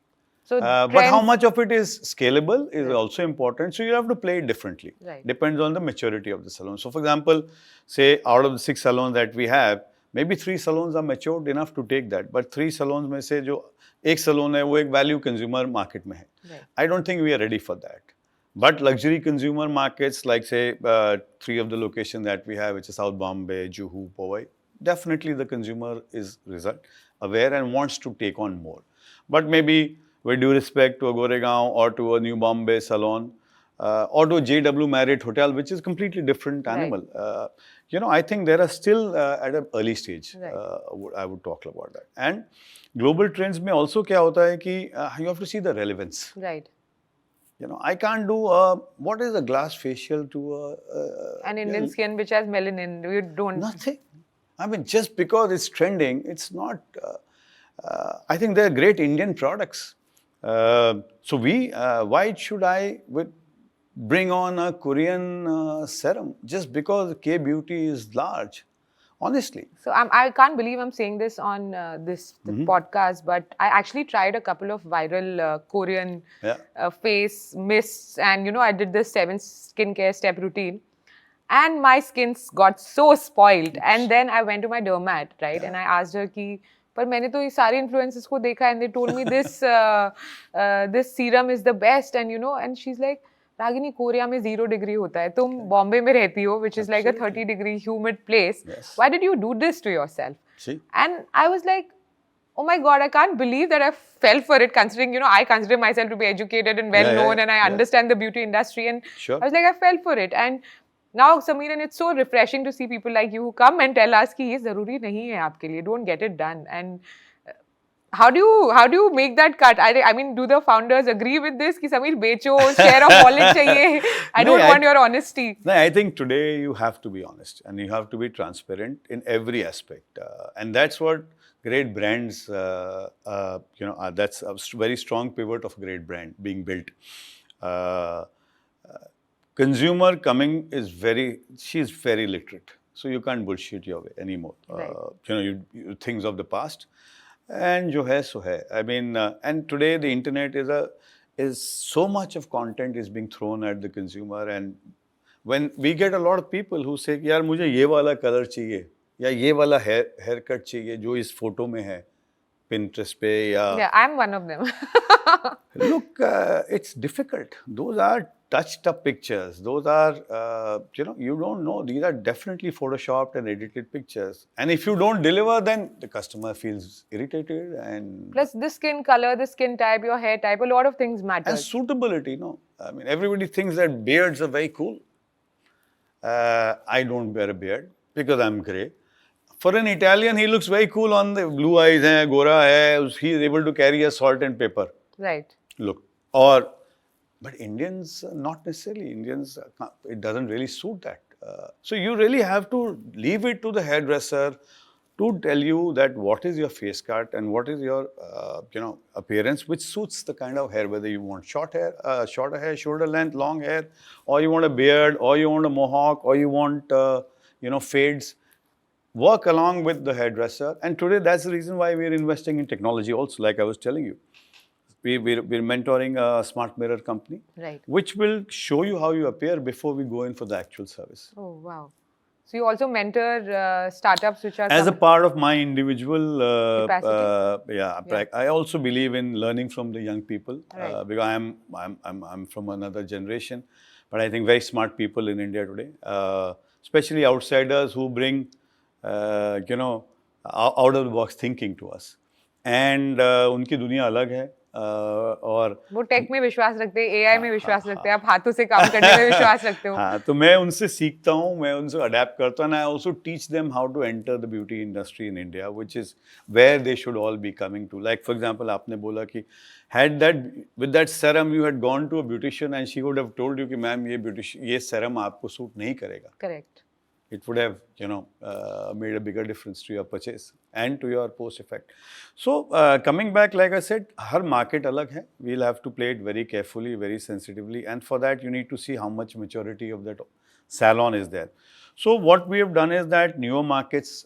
So But how trends- much of it is scalable is also important. So you have to play it differently. Right. Depends on the maturity of the salon. So for example, say out of the 6 salons that we have, maybe 3 salons are matured enough to take that. But 3 salons में से जो एक salon है वो एक value consumer market में है. Right. I don't think we are ready for that. But luxury consumer markets like say 3 of the locations that we have, which is South Bombay, Juhu, Powai, definitely the consumer is aware and wants to take on more. But maybe with due respect to a Goregaon or to a New Bombay salon or to a JW Marriott hotel, which is completely different animal. You know, I think there are still at an early stage. I would talk about that. And global trends में also क्या होता है कि you have to see the relevance. Right. You know, I can't do what is a glass facial to An Indian skin which has melanin. You don't. nothing. I mean, just because it's trending, it's not. I think they're great Indian products. So why should I bring on a Korean serum just because K beauty is large? Honestly. So I can't believe I'm saying this on this podcast, but I actually tried a couple of viral Korean face mists, and you know I did this 7 skincare step routine, and my skin got so spoiled. And then I went to my dermat, right, and I asked her कि पर मैंने तो ये सारे influencers को देखा, and they told me this this serum is the best, and you know, and she's like, Ragini, Korea में 0 degree होता है, तुम बॉम्बे में रहती हो, which is like a 30 degree humid place. Why did you do this to yourself? See? And I was like, oh my God, I can't believe that I fell for it, considering, you know, I consider myself to be educated and well known, and I understand the beauty industry, and I was like, I fell for it. And now, Samir, and it's so refreshing to see people like you who come and tell us कि ये ज़रूरी नहीं है आपके लिए, don't get it done. And how do you make that cut? I mean, do the founders agree with this? कि Samir बेचो, share of wallet चाहिए. I don't want your honesty. No, I think today you have to be honest and you have to be transparent in every aspect, and that's what great brands, you know, that's a very strong pivot of great brand being built. Consumer coming is she's very literate, so you can't bullshit your way anymore. You know, you things of the past. And jo hai so hai. I mean, and today the internet is so much of content is being thrown at the consumer, and when we get a lot of people who say, यार मुझे ये वाला color चाहिए या ये वाला haircut चाहिए जो इस photo में है Pinterest पे या Yeah, I'm one of them. Look, it's difficult. Those are touched up pictures. Those are, you know, you don't know. These are definitely photoshopped and edited pictures. And if you don't deliver, then the customer feels irritated and... Plus the skin color, the skin type, your hair type, a lot of things matter. And suitability, no. I mean, everybody thinks that beards are very cool. I don't wear a beard because I'm grey. For an Italian, he looks very cool on the blue eyes, hai, gora hai, he is able to carry a salt and pepper. Right. Look. Or, but Indians, not necessarily. Indians, it doesn't really suit that. So you really have to leave it to the hairdresser to tell you that what is your face cut and what is your appearance which suits the kind of hair, whether you want shorter hair, shoulder length, long hair, or you want a beard, or you want a mohawk, or you want fades. Work along with the hairdresser, and today that's the reason why we're investing in technology also, like I was telling you. We're mentoring a smart mirror company, Right. which will show you how you appear before we go in for the actual service. Oh, wow. So you also mentor startups which are As a part of my individual capacity? I also believe in learning from the young people, Right. because I'm from another generation, but I think very smart people in India today, especially outsiders who bring out of the box thinking to us, and उनकी दुनिया अलग है, और वो take में विश्वास रखते हैं, एआई में विश्वास रखते हैं, आप हाथों से काम करने में विश्वास रखते हो. हाँ, तो मैं उनसे सीखता हूँ, मैं उनसे अडेप्ट करता हूँ, and I also teach them how to enter the beauty industry in India, which is where they should all be coming to. Like for example, आपने बोला कि with that serum you had gone to a beautician and she would have told you कि ma'am ये serum आपको suit नहीं करेगा. Correct. It would have, made a bigger difference to your purchase and to your post effect. So coming back, like I said, her market alag hai. We'll have to play it very carefully, very sensitively, and for that you need to see how much maturity of that salon is there. So what we have done is that newer markets,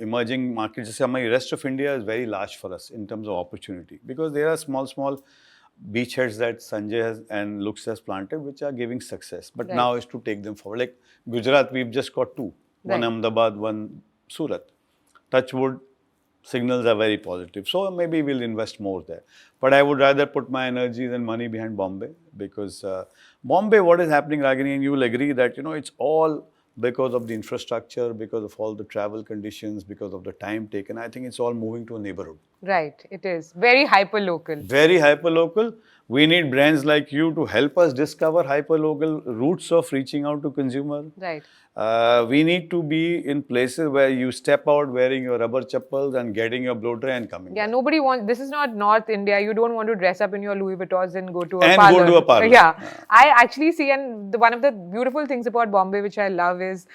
emerging markets, just the rest of India is very large for us in terms of opportunity, because there are small beachheads that Sanjay has and Looks has planted, which are giving success. But now is to take them forward. Like Gujarat, we've just got 2. One Ahmedabad, one Surat. Touchwood, signals are very positive. So maybe we'll invest more there. But I would rather put my energies and money behind Bombay, because Bombay, what is happening, Ragini, and you will agree that, it's all because of the infrastructure, because of all the travel conditions, because of the time taken. I think it's all moving to a neighborhood. Right, it is. Very hyper-local. Very hyper-local. We need brands like you to help us discover hyper-local routes of reaching out to consumer. Right. We need to be in places where you step out wearing your rubber chappals and getting your blow dry and coming back. Nobody wants, this is not North India. You don't want to dress up in your Louis Vuittons and go to a and parlor. go to a parlor. Yeah. I actually see, and one of the beautiful things about Bombay, which I love, is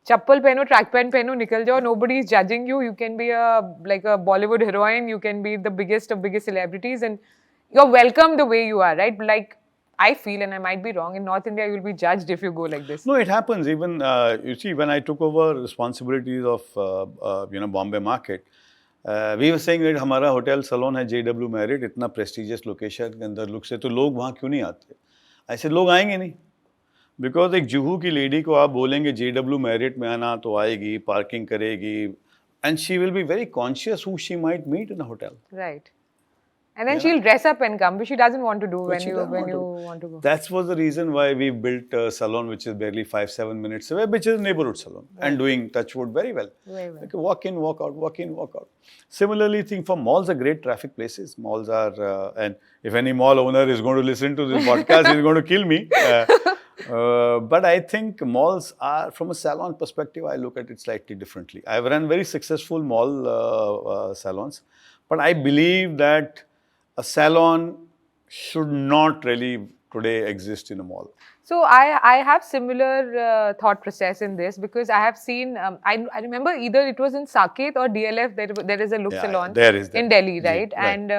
chappal pehno, track pant pehno, nikal jao. Nobody is judging you. You can be like a Bollywood heroine. You can be the biggest of biggest celebrities, and you're welcome the way you are, right? Like, I feel, and I might be wrong, in North India, you'll be judged if you go like this. No, it happens. Even, you see, when I took over responsibilities of, Bombay market, we were saying that हमारा hotel salon है JW Marriott, इतना prestigious location के अंदर look से, तो लोग वहाँ क्यों नहीं आते? I said, लोग आएंगे नहीं. Because एक जुहू की lady को आप बोलेंगे JW Marriott में आना, तो आएगी, parking करेगी, and she will be very conscious who she might meet in a hotel. Right. And then she'll dress up and come, which she doesn't want to do when you want to go. That was the reason why we built a salon which is barely 5-7 minutes away, which is a neighborhood salon, and doing touchwood very well. Very well. Like walk in, walk out, walk in, walk out. Similarly, think for malls are great traffic places. Malls are, and if any mall owner is going to listen to this podcast, he's going to kill me. But I think malls are, from a salon perspective, I look at it slightly differently. I've run very successful mall salons, but I believe that a salon should not really today exist in a mall. So I have similar thought process in this, because I have seen, I remember either it was in Saket or DLF, there is a Looks Salon in Delhi, right? And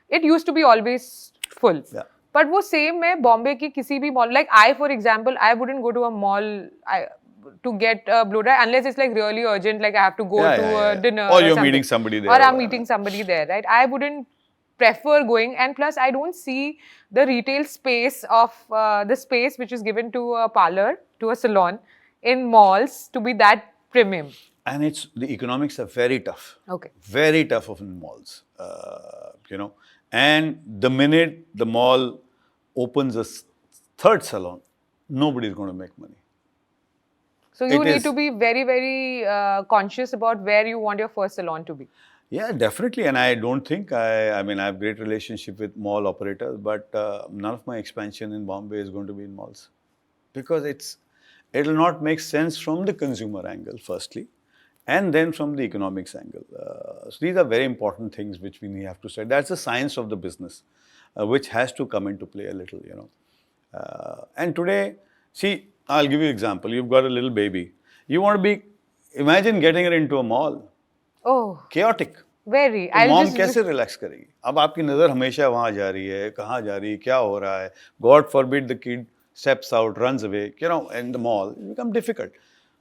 it used to be always full. Yeah. But वो same है Bombay की किसी भी mall, like I, for example, I wouldn't go to a mall to get a blow dry unless it's like really urgent, like I have to go to a dinner or you're meeting somebody there. Or I'm meeting somebody there, right? I wouldn't prefer going, and plus I don't see the retail space of the space which is given to a parlor, to a salon in malls to be that premium. And the economics are very tough. Okay. Very tough in malls, And the minute the mall opens a third salon, nobody is going to make money. So you need to be very, very conscious about where you want your first salon to be. Yeah, definitely. And I don't think, I mean, I have great relationship with mall operators, but none of my expansion in Bombay is going to be in malls. Because it'll not make sense from the consumer angle, firstly, and then from the economics angle. So these are very important things which we have to study. That's the science of the business, which has to come into play a little, And today, see, I'll give you an example. You've got a little baby. You want to be, imagine getting her into a mall. Oh, Chaotic. very. तो I'll mom just कैसे relax करेगी? अब आपकी नज़र हमेशा वहाँ जा रही है, कहाँ जा रही है, क्या हो रहा है? God forbid the kid steps out, runs away, in the mall, it becomes difficult.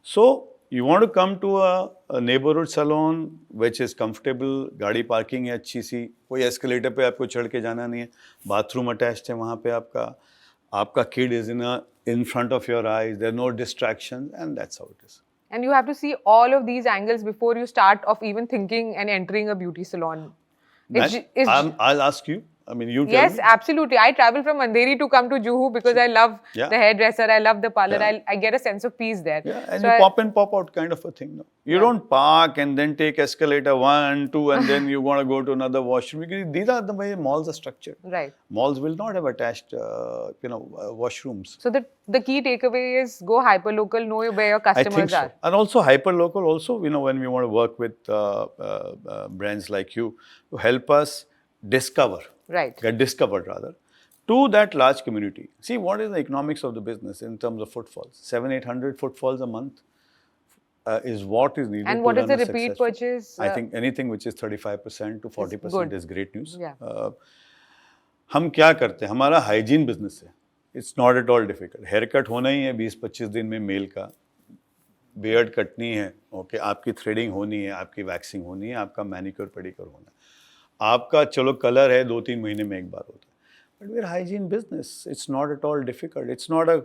So you want to come to a neighborhood salon which is comfortable, गाड़ी पार्किंग है अच्छी सी, कोई एस्केलेटर पे आपको चढ़ के जाना नहीं है, बाथरूम अटैच्ड है वहाँ पे आपका kid is in front of your eyes, there are no distractions, and that's how it is. And you have to see all of these angles before you start of even thinking and entering a beauty salon. I'll ask you. I mean, you tell Yes, me. absolutely. I travel from Andheri to come to Juhu because I love Yeah. the hairdresser, I love the parlor, Yeah. I get a sense of peace there. Yeah, and So you pop in, pop out kind of a thing. No? You don't park and then take escalator 1, 2, and then you want to go to another washroom. Because these are the way malls are structured. Right. Malls will not have attached, washrooms. So the key takeaway is go hyperlocal, know where your I customers think so. are. And also hyperlocal also, when we want to work with brands like you to help us discover. Right. Get discovered rather, to that large community. See, what is the economics of the business in terms of footfalls? 700-800 footfalls a month is what is needed. And what to is run the a repeat successful- purchase? I think anything which is 35% to 40% good. is great news. Yeah. हम क्या करते हैं? हमारा hygiene business है. It's not at all difficult. Haircut होना ही है 20-25 दिन में मेल का. बियर्ड कटनी है, ओके, आपकी थ्रेडिंग होनी है, आपकी वैक्सिंग होनी है, आपका मैनिक्योर पेडिक्योर होना है. आपका चलो कलर है 2-3 महीने में एक बार होता है. But we are hygiene business. It's not at all difficult. It's not a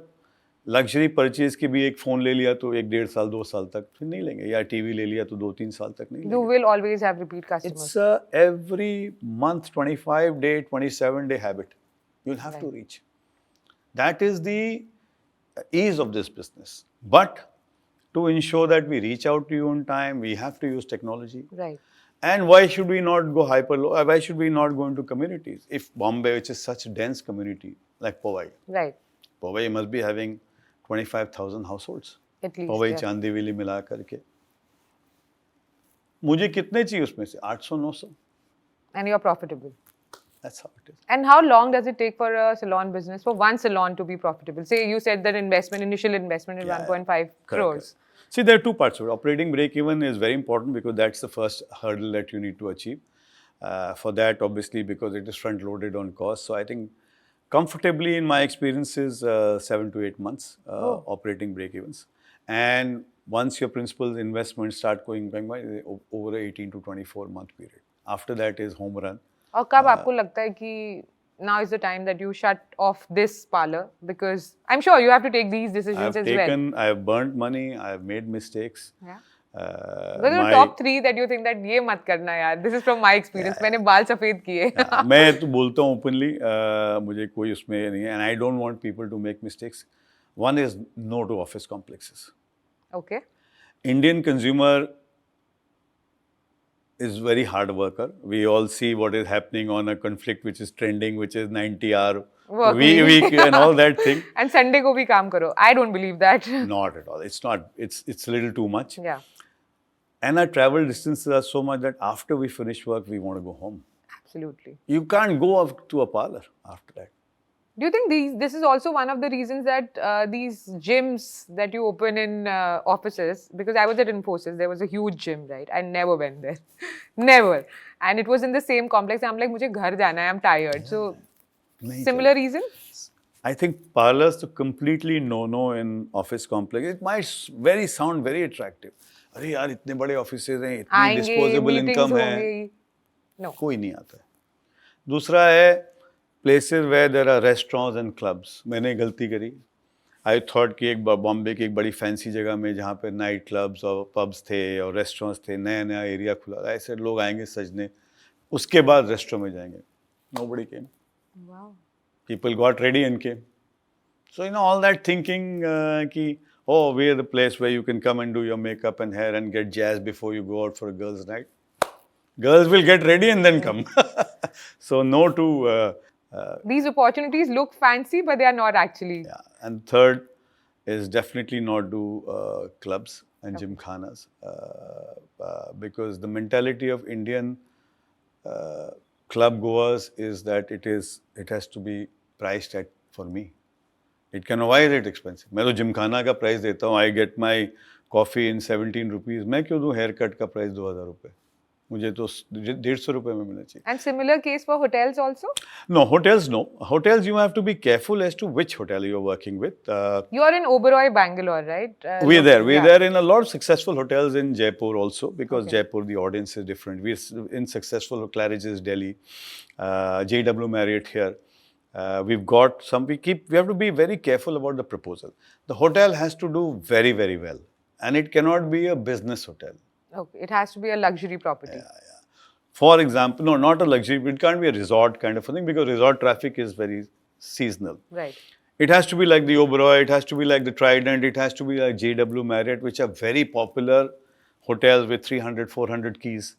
luxury purchase की भी एक फ़ोन ले लिया तो 1-1.5 साल 2 साल तक फिर नहीं लेंगे, या टीवी ले लिया तो 2-3 साल तक नहीं लेंगे. You will always have repeat customers. It's a every month 25-day, 27-day habit. You'll have to reach. That is the ease of this business. But to ensure that we reach out to you on time, we have to use technology. Right. And why should we not go hyper-local? Why should we not go into communities? If Bombay, which is such a dense community, like Powai. Right. Powai must be having 25,000 households. At least. Powai, Yeah. चांदीविली मिला करके. मुझे कितने चाहिए उसमें से? 800-900. And you're profitable. That's how it is. And how long does it take for a salon business, for one salon to be profitable? Say you said that initial investment is 1.5 crores. Correct. See, there are two parts of it. Operating break-even is very important because that's the first hurdle that you need to achieve. For that, obviously, because it is front-loaded on cost. So I think comfortably, in my experience, is 7 to 8 months operating break-evens. And once your principal investments start going by over a 18 to 24 month period. After that is home run. और कब आपको लगता है कि now is the time that you shut off this parlor, because I'm sure you have to take these decisions as well. I have burnt money, I have made mistakes. Yeah. What are the top 3 that you think that ये मत करना यार? This is from my experience. मैंने बाल सफेद किए. मैं तो बोलता हूँ openly, मुझे कोई उसमें नहीं है, and I don't want people to make mistakes. One is no to office complexes. Okay. Indian consumer is very hard worker. We all see what is happening on a conflict which is trending, which is 90-hour week and all that thing. And Sunday को भी काम करो. I don't believe that. Not at all. It's not. It's a little too much. Yeah. And our travel distances are so much that after we finish work, we want to go home. Absolutely. You can't go up to a parlor after that. Do you think this is also one of the reasons that these gyms that you open in offices, because I was at Infosys, there was a huge gym, right? I never went there. Never. And it was in the same complex. I'm like, मुझे घर जाना है, I'm tired. So, similar reason? I think parlors to completely no in office complex. It might sound very attractive. अरे यार इतने बड़े offices हैं, इतनी disposable income है. No. कोई नहीं आता है. दूसरा है places where there are restaurants and clubs. मैंने गलती करी. I thought कि एक बॉम्बे की एक बड़ी फैंसी जगह में जहाँ पे नाइट क्लब्स और पब्स थे और रेस्टोरेंट्स थे, नया एरिया खुला, ऐसे लोग आएंगे सजने, उसके बाद रेस्टोरेंट में जाएंगे. Nobody came. Wow. People got ready and came. So all that thinking कि oh, we are the place where you can come and do your makeup and hair and get jazzed before you go out for a girls' night. Girls will get ready and then come. So no to... these opportunities look fancy, but they are not actually. Yeah. And third is definitely not do clubs and gymkhanas because the mentality of Indian club goers is that it has to be priced at for me. It can, why is it expensive? मैं तो जिमखाना का price देता हूँ. I get my coffee in 17 rupees. मैं क्यों दूँ hair cut का price 2000 रुपये? मुझे तो 150 रुपये में मिलना चाहिए. And similar case for hotels also? No, hotels no. Hotels you have to be careful as to which hotel you are working with. You are in Oberoi, Bangalore, right? We're there. We're yeah. there in a lot of successful hotels in Jaipur also, because Okay. Jaipur, the audience is different. We're in successful Claridge's Delhi, JW Marriott here. We've got some, we have to be very careful about the proposal. The hotel has to do very, very well. And it cannot be a business hotel. Okay, it has to be a luxury property. For example, no, not a luxury, it can't be a resort kind of a thing, because resort traffic is very seasonal. Right. It has to be like the Oberoi, it has to be like the Trident, it has to be like JW Marriott, which are very popular hotels with 300, 400 keys,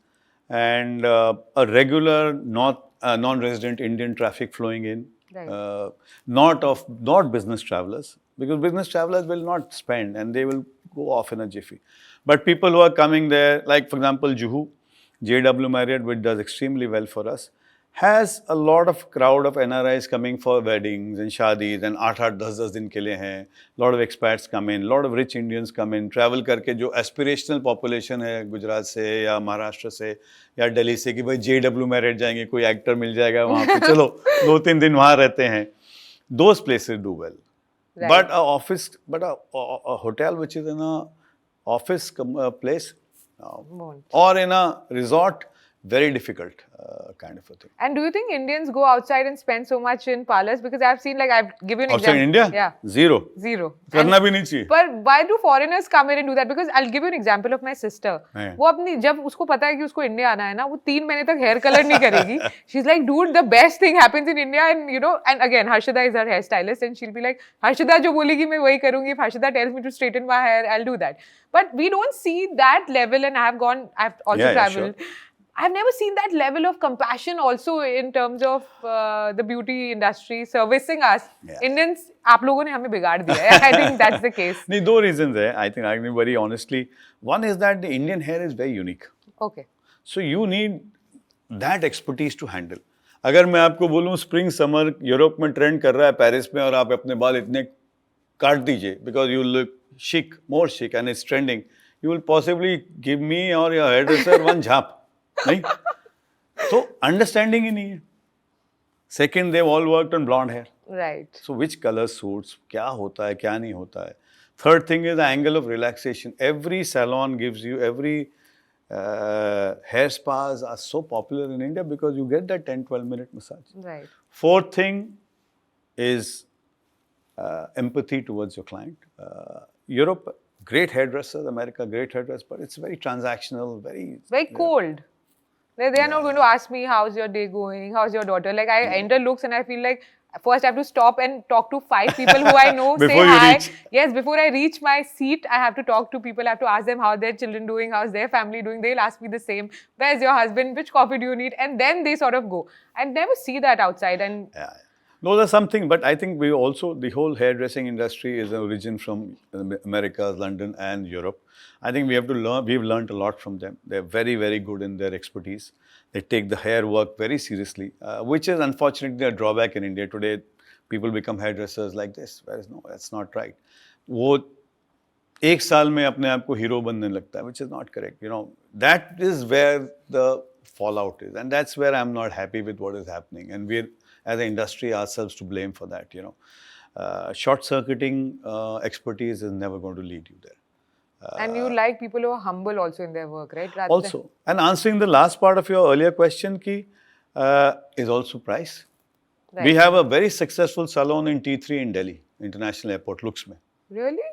and a regular non-resident Indian traffic flowing in, Right. not business travelers, because business travelers will not spend and they will go off in a jiffy. But people who are coming there, like for example, Juhu, JW Marriott, which does extremely well for us, has a lot of crowd of NRIs coming for weddings and shadis, and 8-8, 10-10 दिन के लिए हैं. Lot of expats come in, lot of rich Indians come in, travel करके जो aspirational population है गुजरात से या महाराष्ट्र से या दिल्ली से कि भाई JW Marriott जाएंगे, कोई एक्टर मिल जाएगा वहाँ पे, चलो 2-3 दिन वहाँ रहते हैं. Those places do well. Right. But a hotel which is in a office place Won't. or in a resort, very difficult kind of a thing. And do you think Indians go outside and spend so much in parlors? Because I've seen, like, I've given an Outside example. India? Yeah. Zero. Zero. करना भी नहीं चाहिए. But why do foreigners come in and do that? Because I'll give you an example of my sister. Yeah. वो अपनी, जब उसको पता है कि उसको इंडिया आना है ना, वो 3 महीने तक hair color नहीं करेगी. She's like, dude, the best thing happens in India, and you know, and again, Harshada is her hairstylist, and she'll be like, Harshada जो बोलेगी मैं वही करूँगी. If Harshada tells me to straighten my hair, I'll do that. But we don't see that level, and I've also traveled. Sure. I've never seen that level of compassion also in terms of the beauty industry servicing us. Yeah. Indians, आप लोगों ने हमें बिगाड़ दिया है. I think that's the case. नहीं, 2 reasons है. I think I can very honestly. One is that the Indian hair is very unique. Okay. So you need that expertise to handle. अगर मैं आपको बोलूँ स्प्रिंग समर यूरोप में trend कर रहा है पेरिस में, और आप अपने बाल इतने काट दीजिए because you look chic, more chic, and it's trending, you will possibly give me or your hairdresser one झाप. नहीं? So understanding ही नहीं है. Second, they've all worked on blonde hair. Right. So which color suits? क्या होता है, क्या नहीं होता है? Third thing is the angle of relaxation. Every salon gives you, every hair spas are so popular in India because you get that 10-12 minute massage. Right. Fourth thing is empathy towards your client. Europe, great hairdressers. America, great hairdressers, but it's very transactional, Very cold. They are not going to ask me, how's your day going? How's your daughter? Like, I enter Looks and I feel like first I have to stop and talk to 5 people who I know, say hi. Yes, before I reach my seat, I have to talk to people. I have to ask them how their children doing, how's their family doing. They'll ask me the same. Where's your husband? Which coffee do you need? And then they sort of go. I never see that outside. And no, there's something, but I think we also, the whole hairdressing industry is an origin from America, London and Europe. I think we have to learn, we've learned a lot from them. They're very, very good in their expertise. They take the hair work very seriously, which is unfortunately a drawback in India. Today, people become hairdressers like this. Whereas no, that's not right. वो एक साल में अपने आप को hero बनने लगता है, which is not correct. You know, that is where the fallout is. And that's where I'm not happy with what is happening. And we're, as an industry, ourselves to blame for that, you know. Short-circuiting expertise is never going to lead you there. And you like people who are humble also in their work, right? Also, and answering the last part of your earlier question is also price. Right. We have a very successful salon in T3 in Delhi, International Airport, Looks mein. Really?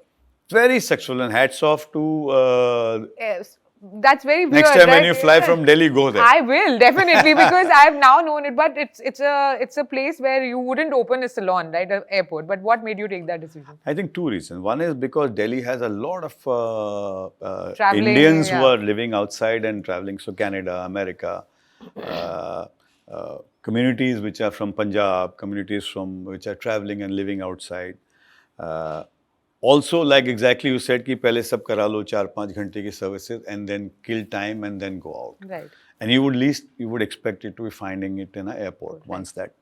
Very successful, and hats off to... yes. That's very weird. Next time when you fly from Delhi, go there. I will, definitely, because I've now known it. But it's a place where you wouldn't open a salon, right? An airport. But what made you take that decision? I think 2 reasons. One is because Delhi has a lot of traveling, Indians who are living outside and traveling. So Canada, America, communities which are from Punjab, communities which are traveling and living outside. Also, like exactly you said, कि पहले सब करा लो 4-5 घंटे की services and then kill time and then go out. Right. And you would expect it to be finding it in an airport once that.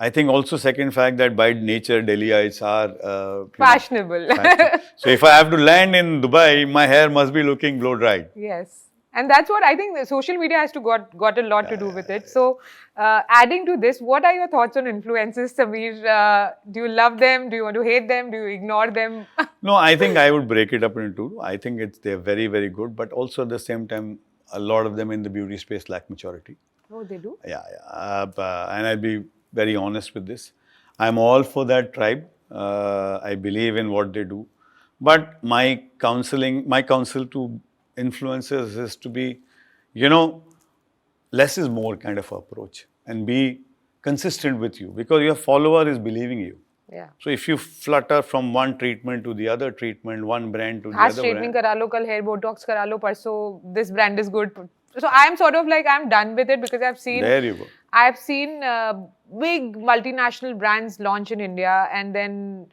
I think also second fact that by nature Delhiites are Fashionable. So if I have to land in Dubai, my hair must be looking blow dried. Yes. And that's what I think the social media has to got a lot to do with it. So, adding to this, what are your thoughts on influencers, Samir? Do you love them? Do you want to hate them? Do you ignore them? No, I think I would break it up into two. I think they're very, very good, but also at the same time, a lot of them in the beauty space lack maturity. Oh, they do? Yeah, yeah. And I'll be very honest with this. I'm all for that tribe. I believe in what they do. But my counsel to influencers is to be, less is more kind of approach and be consistent with you because your follower is believing you. Yeah. So if you flutter from one treatment to the other treatment, one brand to the आज other straightening brand. करा लो, कल hair botox करा लो, परसों this brand is good. So I'm sort of like I'm done with it because There you go. I've seen big multinational brands launch in India and then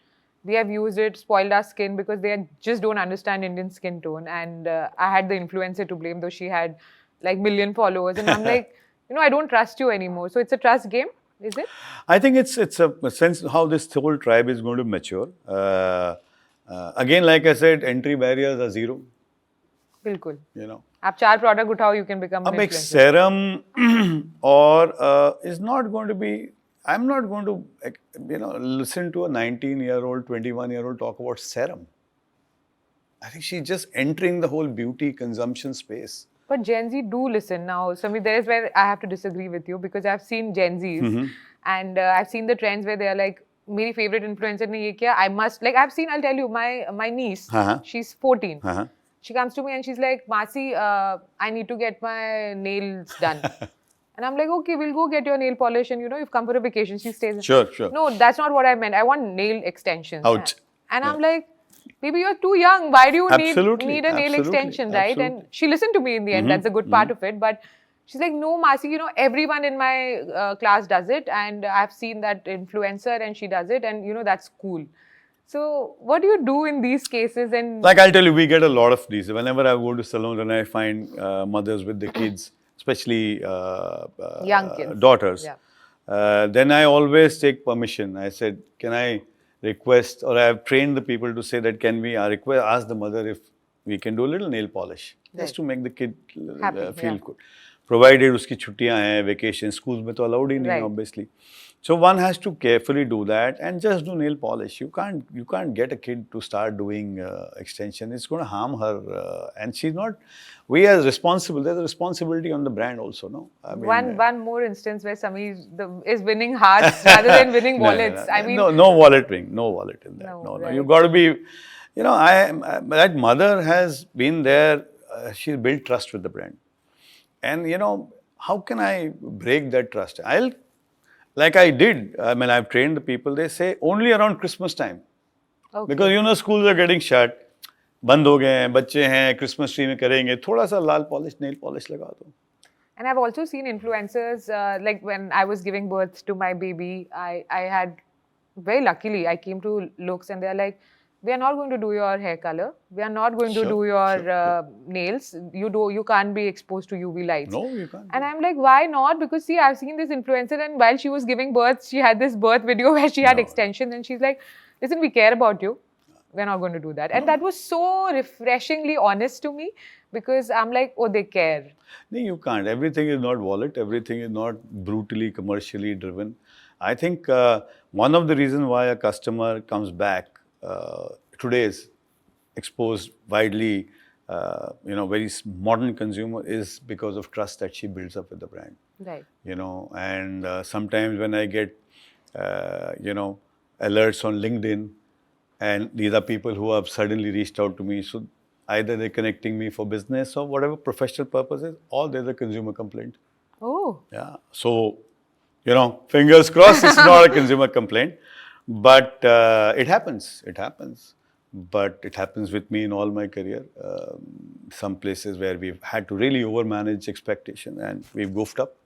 we have used it, spoiled our skin because they just don't understand Indian skin tone. And I had the influencer to blame, though she had like million followers. And I'm like, I don't trust you anymore. So it's a trust game, is it? I think it's a sense how this whole tribe is going to mature. Again, like I said, entry barriers are zero. बिल्कुल. आप 4 product उठाओ, you can become an अब एक influencer. serum or is not going to be. I'm not going to listen to a 19-year-old, 21-year-old talk about serum. I think she's just entering the whole beauty consumption space. But Gen Z do listen now. Samir, there is where I have to disagree with you because I've seen Gen Zs and I've seen the trends where they are like, मेरी favorite influencer ने ये किया, I must, like I've seen, I'll tell you, my niece, she's 14. She comes to me and she's like, Masi, I need to get my nails done. And I'm like, okay, we'll go get your nail polish and you've come for a vacation. She stays. Sure. No, that's not what I meant. I want nail extensions. Ouch. And I'm like, baby, you're too young. Why do you need a nail extension, right? Absolutely. And she listened to me in the end. That's a good part of it. But she's like, no, Masi, everyone in my class does it. And I've seen that influencer and she does it. And, that's cool. So what do you do in these cases? And like I'll tell you, we get a lot of these. Whenever I go to salons and I find mothers with the kids, especially young kids, daughters, then I always take permission. I said, can I request, or I have trained the people to say that can we ask the mother if we can do a little nail polish just to make the kid feel good. Provided uski chuttiyan hai, vacation, schools mein to allowed hi nahi, obviously. So one has to carefully do that and just do nail polish. You can't get a kid to start doing extension. It's going to harm her, and she's not. We as responsible. There's a responsibility on the brand also, no. I mean, one more instance where Samir is winning hearts rather than winning wallets. I mean, no wallet ring, no wallet in that. No. You've got to be. That mother has been there. She's built trust with the brand, and how can I break that trust? Like I did, I've trained the people, they say only around Christmas time. Okay. Because, schools are getting shut. बंद हो गए हैं, बच्चे हैं, Christmas tree में करेंगे, थोड़ा सा लाल polish, nail polish लगा दो. And I've also seen influencers, like when I was giving birth to my baby, I had, very luckily, I came to Looks and they're like, we are not going to do your hair color. We are not going to do your nails. You can't be exposed to UV lights. No, you can't. And I'm like, why not? Because see, I've seen this influencer and while she was giving birth, she had this birth video where she had extensions and she's like, listen, we care about you. We're not going to do that. And that was so refreshingly honest to me because I'm like, oh, they care. No, you can't. Everything is not wallet. Everything is not brutally commercially driven. I think one of the reasons why a customer comes back today's exposed widely, very modern consumer is because of trust that she builds up with the brand. Right. And sometimes when I get, alerts on LinkedIn, and these are people who have suddenly reached out to me. So either they're connecting me for business or whatever professional purposes, or there's a consumer complaint. Oh. Yeah. So, fingers crossed, it's not a consumer complaint. But it happens. It happens. But it happens with me in all my career. Some places where we've had to really overmanage expectation and we've goofed up.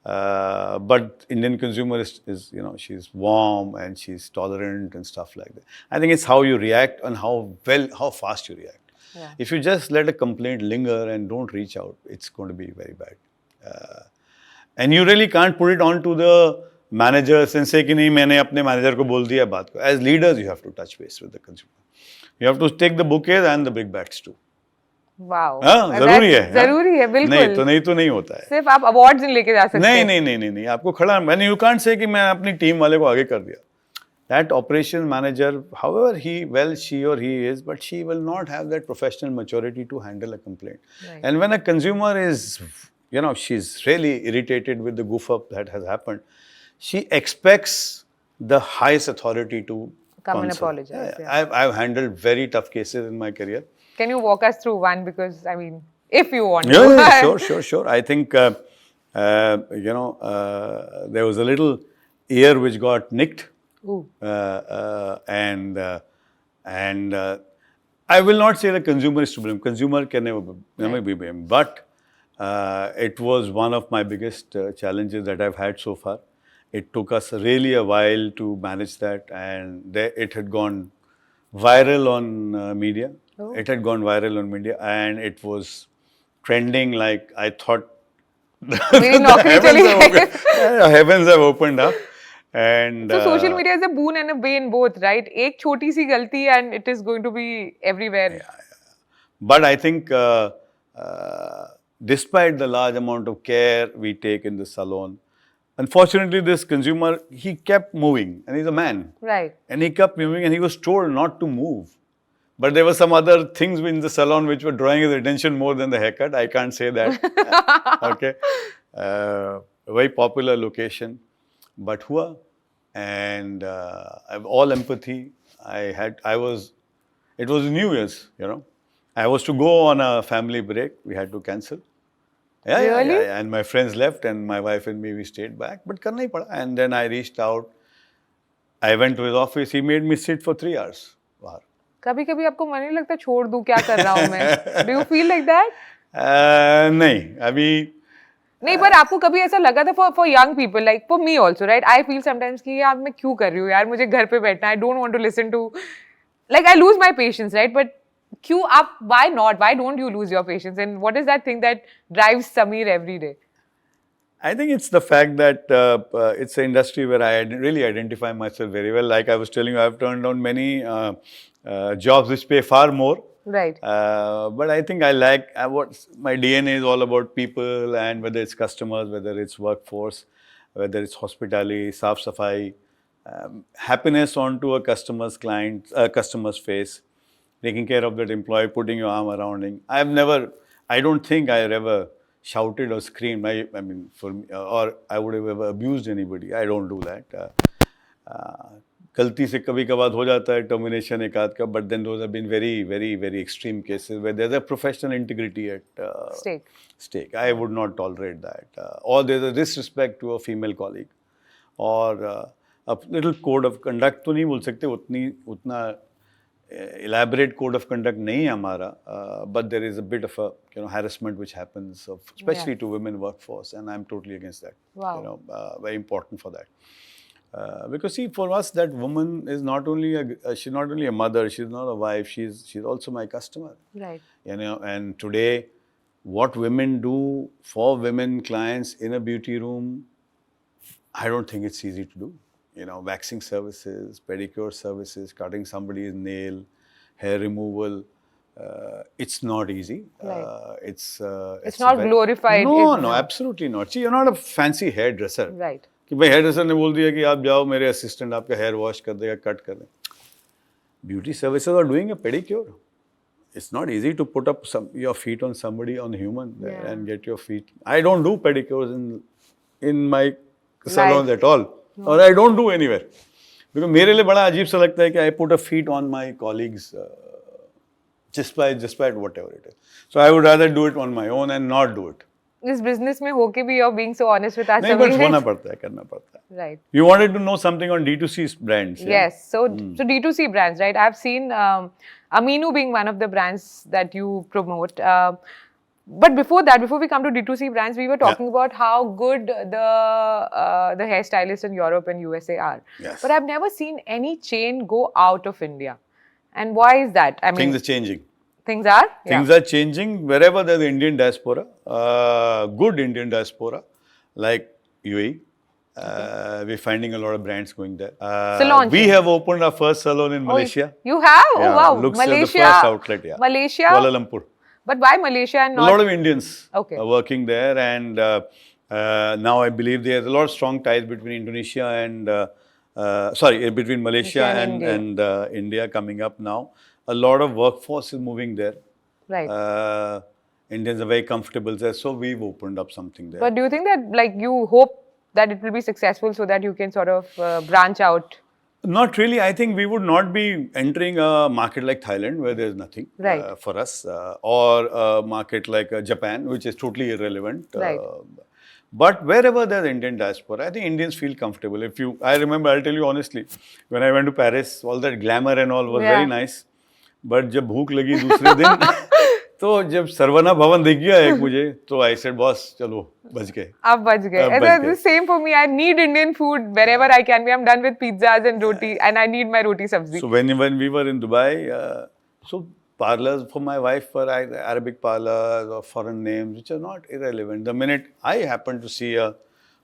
But Indian consumer is she's warm and she's tolerant and stuff like that. I think it's how you react and how fast you react. Yeah. If you just let a complaint linger and don't reach out, it's going to be very bad. And you really can't put it on to the managers and say कि नहीं मैंने अपने manager को बोल दिया बात को. As leaders, you have to touch base with the consumer. You have to take the bouquets and the big bags too. Wow. हाँ, जरूरी है. जरूरी है, बिल्कुल. नहीं तो नहीं होता है. सिर्फ आप awards नहीं लेके जा सकते. नहीं. आपको खड़ा, मैंने you can't say कि मैं अपनी team वाले को आगे कर दिया. That operations manager, however she or he is, but she will not have that professional maturity to handle a complaint. Right. And when a consumer is, she's really irritated with the goof up that has happened, she expects the highest authority to come and apologize. Yeah. I've handled very tough cases in my career. Can you walk us through one? Because, I mean, if you want to. Yeah, sure. I think, there was a little ear which got nicked. And I will not say the consumer is to blame. Consumer can never be blamed. But it was one of my biggest challenges that I've had so far. It took us really a while to manage that, and it had gone viral on media. Oh. It had gone viral on media, and it was trending like I thought the heavens have opened up. And so social media is a boon and a bane both, right? एक छोटी सी गलती and it is going to be everywhere. Yeah. But I think despite the large amount of care we take in the salon, unfortunately this consumer, he kept moving, and he's a man. Right. And he kept moving, and he was told not to move. But there were some other things in the salon which were drawing his attention more than the haircut. I can't say that. Okay. A very popular location. But hua, and I have all empathy. It was New Year's, I was to go on a family break. We had to cancel. Really? Yeah. And my friends left, and my wife and me, we stayed back. But karna hi pada. And then I reached out. I went to his office. He made me sit for 3 hours. कभी-कभी आपको मन नहीं लगता छोड़ दूं, क्या कर रहा हूं मैं? Do you feel like that? नहीं, अभी नहीं, पर आपको कभी ऐसा लगा था for young people, like for me also, right? I feel sometimes कि यार मैं क्यों कर रही हूँ यार, मुझे घर पे बैठना है. I don't want to listen to, like I lose my patience, right? But क्यों आप, why not? Why don't you lose your patience? And what is that thing that drives Samir every day? I think it's the fact that it's an industry where I really identify myself very well. Like I was telling you, I've turned down many jobs which pay far more. Right. But I think I like what my DNA is all about people, and whether it's customers, whether it's workforce, whether it's hospitality, saaf safai, happiness onto a customer's face, taking care of that employee, putting your arm around him. I don't think I ever shouted or screamed. I mean, or I would have ever abused anybody. I don't do that. गलती से कभी कभार हो जाता है termination एक आध का, but then those have been very, very, very extreme cases where there's a professional integrity at stake. I would not tolerate that. Or there's a disrespect to a female colleague, or a little code of conduct तो नहीं बोल सकते, उतना elaborate code of conduct नहीं है हमारा, but there is a bit of a harassment which happens, especially to women workforce, and I'm totally against that. Wow. Very important for that. Because see, for us, that woman is not only she's not only a mother, she's not a wife, she's also my customer. Right. And today, what women do for women clients in a beauty room, I don't think it's easy to do. Waxing services, pedicure services, cutting somebody's nail, hair removal, it's not easy. Right. It's not glorified. No, absolutely not. See, you're not a fancy hairdresser. Right. कि भाई hair dresser ने बोल दिया कि आप जाओ, मेरे assistant आपका हेयर वॉश कर देगा, कट कर देगा. Beauty services are doing a pedicure. It's not easy to put up your feet on somebody, on human, and get your feet. I don't do pedicures in my salons at all, or I don't do anywhere, because मेरे लिए बड़ा अजीब सा लगता है कि I put a feet on my colleagues just by whatever it is. So I would rather do it on my own and not do it. इस business में होके भी you're being so honest with us. नहीं, but होना पड़ता है, करना पड़ता है. Right. You wanted to know something on D2C brands. Yes. So D2C brands, right? I've seen Aminu being one of the brands that you promote. But before we come to D2C brands, we were talking about how good the hairstylists in Europe and USA are. Yes. But I've never seen any chain go out of India. And why is that? I mean, things are changing. Things are? Things are changing wherever there's Indian diaspora, good Indian diaspora. like UAE. We're finding a lot of brands going there. Salon We chain. have opened our first salon in Malaysia. You have? Oh Yeah, wow, Looks Malaysia. the first outlet. Yeah, Malaysia. Kuala Lumpur. But why Malaysia and A not? lot of Indians Okay. are working there, and now I believe there's a lot of strong ties between Indonesia and between Malaysia and and India coming up now. A lot of workforce is moving there. Right. Indians are very comfortable there, so we've opened up something there. But do you think that, like, you hope that it will be successful so that you can sort of branch out? Not really. I think we would not be entering a market like Thailand where there's nothing Right. for us, or a market like Japan, which is totally irrelevant. Right. But wherever there's Indian diaspora, I think Indians feel comfortable. I remember, I'll tell you honestly, when I went to Paris, all that glamour and all was very nice. But जब भूख लगी दूसरे दिन, तो जब सरवना भवन दिख गया एक मुझे, तो I said, boss, चलो बच गए. अब बच गए. And it's the same for me. I need Indian food wherever I can be. I'm done with pizzas and roti, and I need my roti sabzi. So when we were in Dubai, so parlors for my wife were Arabic parlors or foreign names, which are not irrelevant. The minute I happen to see a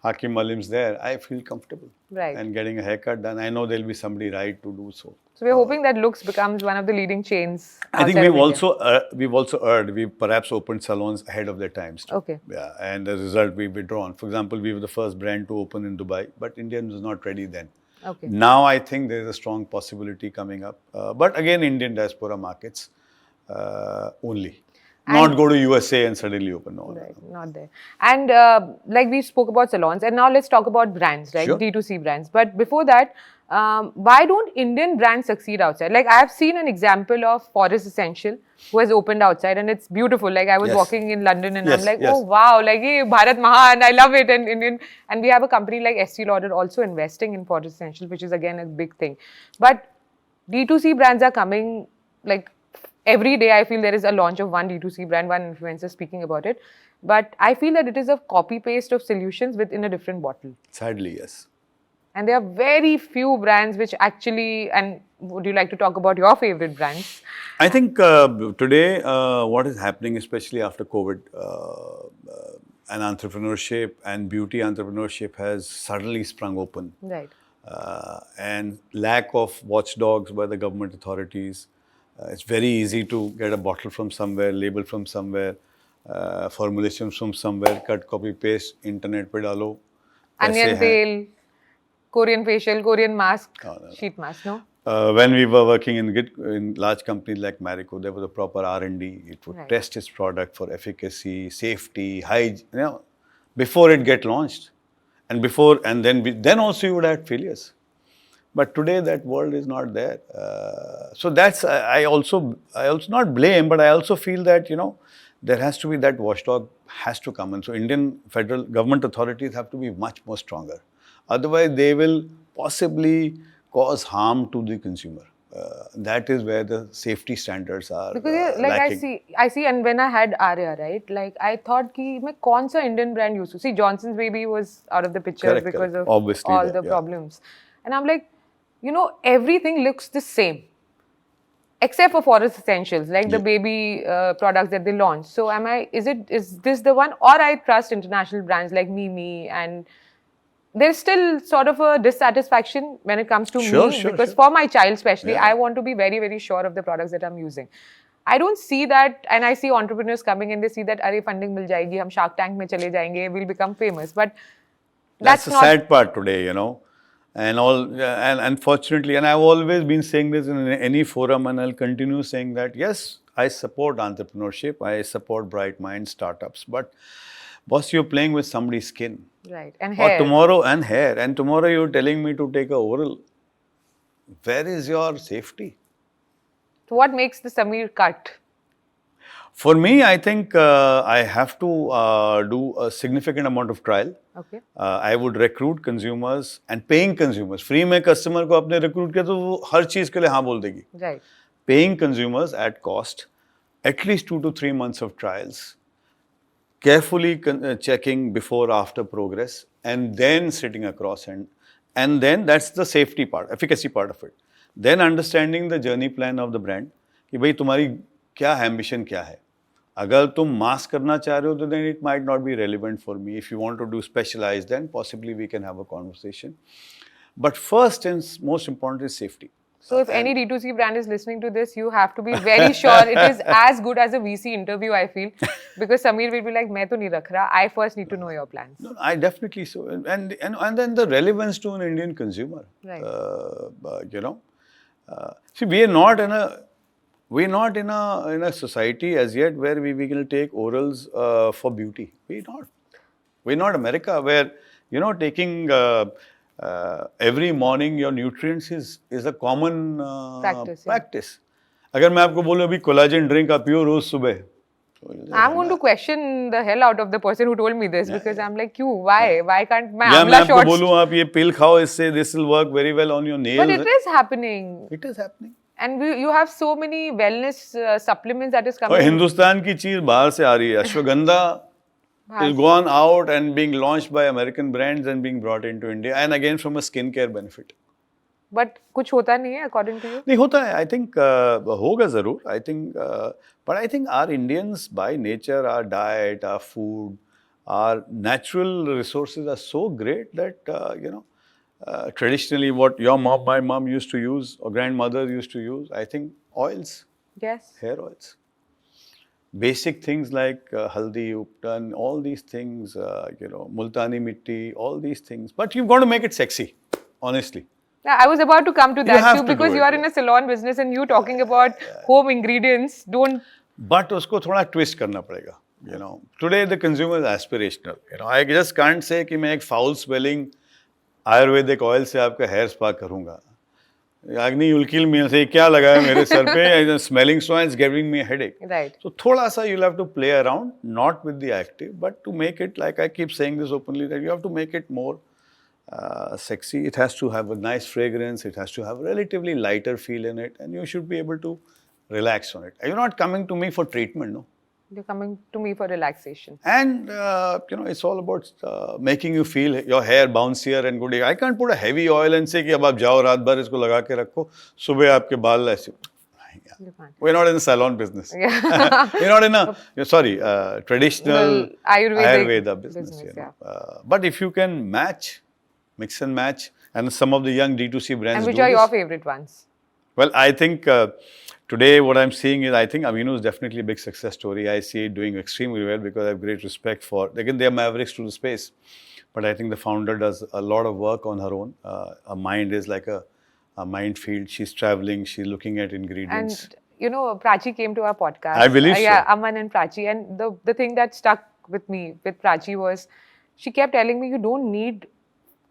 Hakim Malim's there, I feel comfortable. Right. And getting a haircut done, I know there'll be somebody right to do so. So we're hoping that Looks becomes one of the leading chains. I think we've also erred. We perhaps opened salons ahead of their times too. Okay. Yeah, and as a result, we've withdrawn. For example, we were the first brand to open in Dubai, but Indian was not ready then. Okay. Now I think there is a strong possibility coming up. But again, Indian diaspora markets only. Not go to USA and suddenly open. No, right, not there. And like we spoke about salons, and now let's talk about brands, right? Sure. D2C brands. But before that, why don't Indian brands succeed outside? Like, I have seen an example of Forest Essential, who has opened outside, and it's beautiful. Like, I was walking in London, and I'm like, oh wow, like, hey, Bharat Mahan, I love it. And we have a company like Estee Lauder also investing in Forest Essential, which is again a big thing. But D2C brands are coming, like, every day I feel there is a launch of one D2C brand, one influencer speaking about it. But I feel that it is a copy-paste of solutions within a different bottle. Sadly, yes. And there are very few brands which actually, and would you like to talk about your favorite brands? I think today what is happening, especially after COVID, and entrepreneurship and beauty entrepreneurship has suddenly sprung open. Right. And lack of watchdogs by the government authorities. It's very easy to get a bottle from somewhere, label from somewhere, formulation from somewhere, cut, copy, paste, internet pe dalo. Onion tail, Korean facial, Korean mask, sheet mask, no? When we were working in large companies like Marico, there was a proper R&D. It would test its product for efficacy, safety, hygiene, before it get launched. And then also you would have failures. But today that world is not there. So that's, I also not blame, but I also feel that, there has to be that watchdog has to come. And so Indian federal government authorities have to be much more stronger. Otherwise, they will possibly cause harm to the consumer. That is where the safety standards are because like lacking. I see, and when I had Arya, right, like I thought ki मैं कौन सा Indian brand use to see Johnson's Baby was out of the picture because of obviously all the problems, and I'm like, everything looks the same except for Forest Essentials, like the baby products that they launch. So is this the one, or I trust international brands like Mimi, and there's still sort of a dissatisfaction when it comes to me because for my child especially, I want to be very, very sure of the products that I'm using. I don't see that, and I see entrepreneurs coming and they see that, "Arey, funding mil jayegi, hum Shark Tank mein chale jayenge, we'll become famous." But that's the sad part today, And unfortunately, and I've always been saying this in any forum, and I'll continue saying that, yes, I support entrepreneurship, I support bright mind startups, but boss, you're playing with somebody's skin. Right, and hair. And tomorrow you're telling me to take a oral. Where is your safety? So what makes the Samir cut? For me, I think I have to do a significant amount of trial. Okay. I would recruit consumers and paying consumers. Free में customer को अपने recruit किया तो वो हर चीज के लिए हाँ बोल देगी. Right. Paying consumers at cost, at least 2 to 3 months of trials, carefully checking before after progress, and then sitting across and then that's the safety part, efficacy part of it. Then understanding the journey plan of the brand कि भाई तुम्हारी क्या ambition क्या है. अगर तुम मास करना चाह रहे हो तो then it might not be relevant for me. If you want to do specialized, then possibly we can have a conversation. But first and most important is safety. So if any D2C brand is listening to this, you have to be very sure it is as good as a VC interview, I feel. Because Samir will be like, मैं तो नहीं रख रहा. I first need to know your plans. No, I definitely so. And then the relevance to an Indian consumer. Right. You know, see, we're not in a society as yet where we will take orals for beauty. We're not America where, you know, taking every morning your nutrients is a common practice. अगर मैं आपको बोलूं अभी collagen drink आप पियो रोज सुबह. I'm going to question the hell out of the person who told me this because I'm like, क्यों? Why? Why can't मैं या मैं आंवला आपको shots? बोलूं आप ये पिल खाओ इससे this will work very well on your nails. But it is happening. It is happening. And you have so many wellness supplements that is coming. और हिंदुस्तान की चीज बाहर से आ रही है. Ashwagandha is gone out and being launched by American brands and being brought into India and again from a skincare benefit. But कुछ होता नहीं है according to you? नहीं होता है. I think होगा जरूर. I think but I think our Indians by nature, our diet, our food, our natural resources are so great that you know traditionally what your mom, my mom used to use or grandmother used to use. I think oils. Yes. Hair oils. Basic things like haldi, uptan, all these things, you know, multani mitti, all these things. But you've got to make it sexy, honestly. Yeah, I was about to come to that have too to because do you it, are in a salon business and you talking about home ingredients. Don't. But उसको थोड़ा twist करना पड़ेगा. You know, today the consumer is aspirational. You know, I just can't say कि मैं एक foul smelling Ayurvedic oil से आपका hair spa करूँगा. Agni, you'll kill me and say, क्या लगा है मेरे सर पे? Smelling so it's giving me a headache. Right. So थोड़ा सा you'll have to play around, not with the active, but to make it, like I keep saying this openly, that you have to make it more sexy. It has to have a nice fragrance. It has to have a relatively lighter feel in it, and you should be able to relax on it. You're not coming to me for treatment, no. You're coming to me for relaxation. And you know, it's all about making you feel your hair bouncier and good. I can't put a heavy oil and say कि अब आप जाओ रात भर इसको लगा के रखो, सुबह आपके बाल ऐसे. We're not in the salon business. Yeah. We're not in a traditional Ayurveda business. You know. Yeah. But if you can mix and match, and some of the young D2C brands And which do are this. your favorite ones? Well, I think today what I'm seeing is I think Amino is definitely a big success story. I see it doing extremely well because I have great respect for, again, they're mavericks to the space. But I think the founder does a lot of work on her own. Her mind is like a minefield. She's traveling, she's looking at ingredients. And you know, Prachi came to our podcast. I believe so. Yeah, Aman and Prachi. And the thing that stuck with me with Prachi was she kept telling me you don't need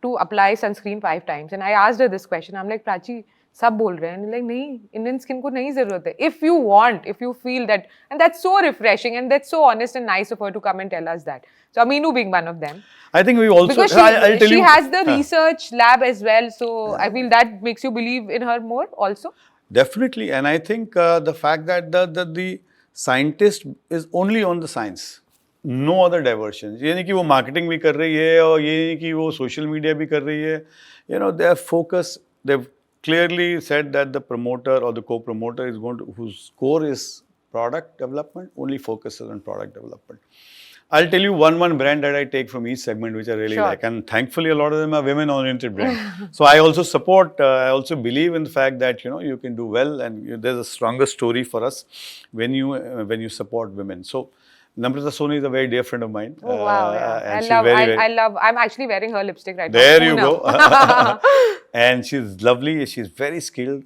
to apply sunscreen 5 times. And I asked her this question. I'm like, Prachi, सब बोल रहे हैं. And like, नहीं, Indian skin को नहीं ज़रूरत है. If you want, if you feel that, and that's so refreshing and that's so honest and nice of her to come and tell us that. So Aminu being one of them. I think we also, because I'll tell she you, has the research lab as well. So I feel that makes you believe in her more also. Definitely. And I think the fact that the scientist is only on the science. No other diversions. ये नहीं कि वो marketing भी कर रही है और ये नहीं कि वो social media भी कर रही है. You know, their focus, they've clearly said that the promoter or the co-promoter is going to, whose core is product development, only focuses on product development. I'll tell you one brand that I take from each segment, which I really like. And thankfully, a lot of them are women-oriented brands. So I also support, I also believe in the fact that, you know, you can do well and there's a stronger story for us when you support women. So Namrata Soni is a very dear friend of mine. Oh, wow. Yeah. I love, I'm actually wearing her lipstick right now. There you go. And she's lovely. She's very skilled.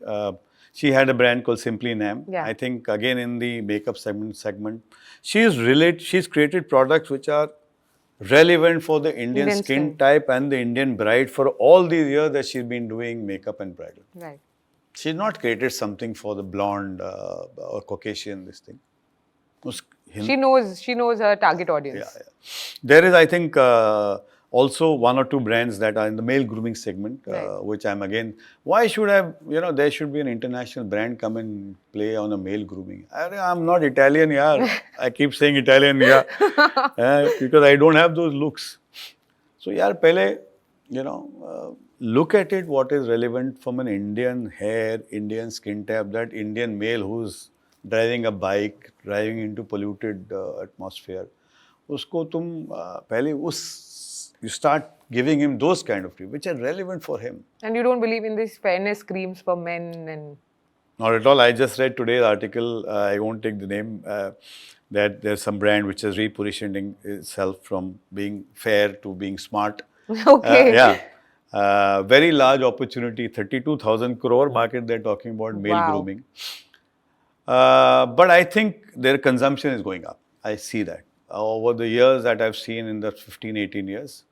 She had a brand called Simply Nam. Yeah. I think again in the makeup segment, she's created products which are relevant for the Indian skin type and the Indian bride for all these years that she's been doing makeup and bridal. Right. She's not created something for the blonde or Caucasian, this thing. She knows her target audience. Yeah. There is, I think, also 1 or 2 brands that are in the male grooming segment, which I'm again, why should I, you know, there should be an international brand come and play on a male grooming. I'm not Italian, yeah. I keep saying Italian, yeah, because I don't have those looks. So, yeah, pehle, you know, look at it, what is relevant from an Indian hair, Indian skin type, that Indian male who's driving a bike, driving into polluted atmosphere. उसको तुम पहले you start giving him those kind of tips which are relevant for him. And you don't believe in these fairness creams for men and... Not at all. I just read today's article. I won't take the name. That there's some brand which is repositioning itself from being fair to being smart. Okay. Yeah. Very large opportunity. 32,000 crore market they're talking about male Wow. grooming. But I think their consumption is going up. I see that. Over the years that I've seen in the 15, 18 years,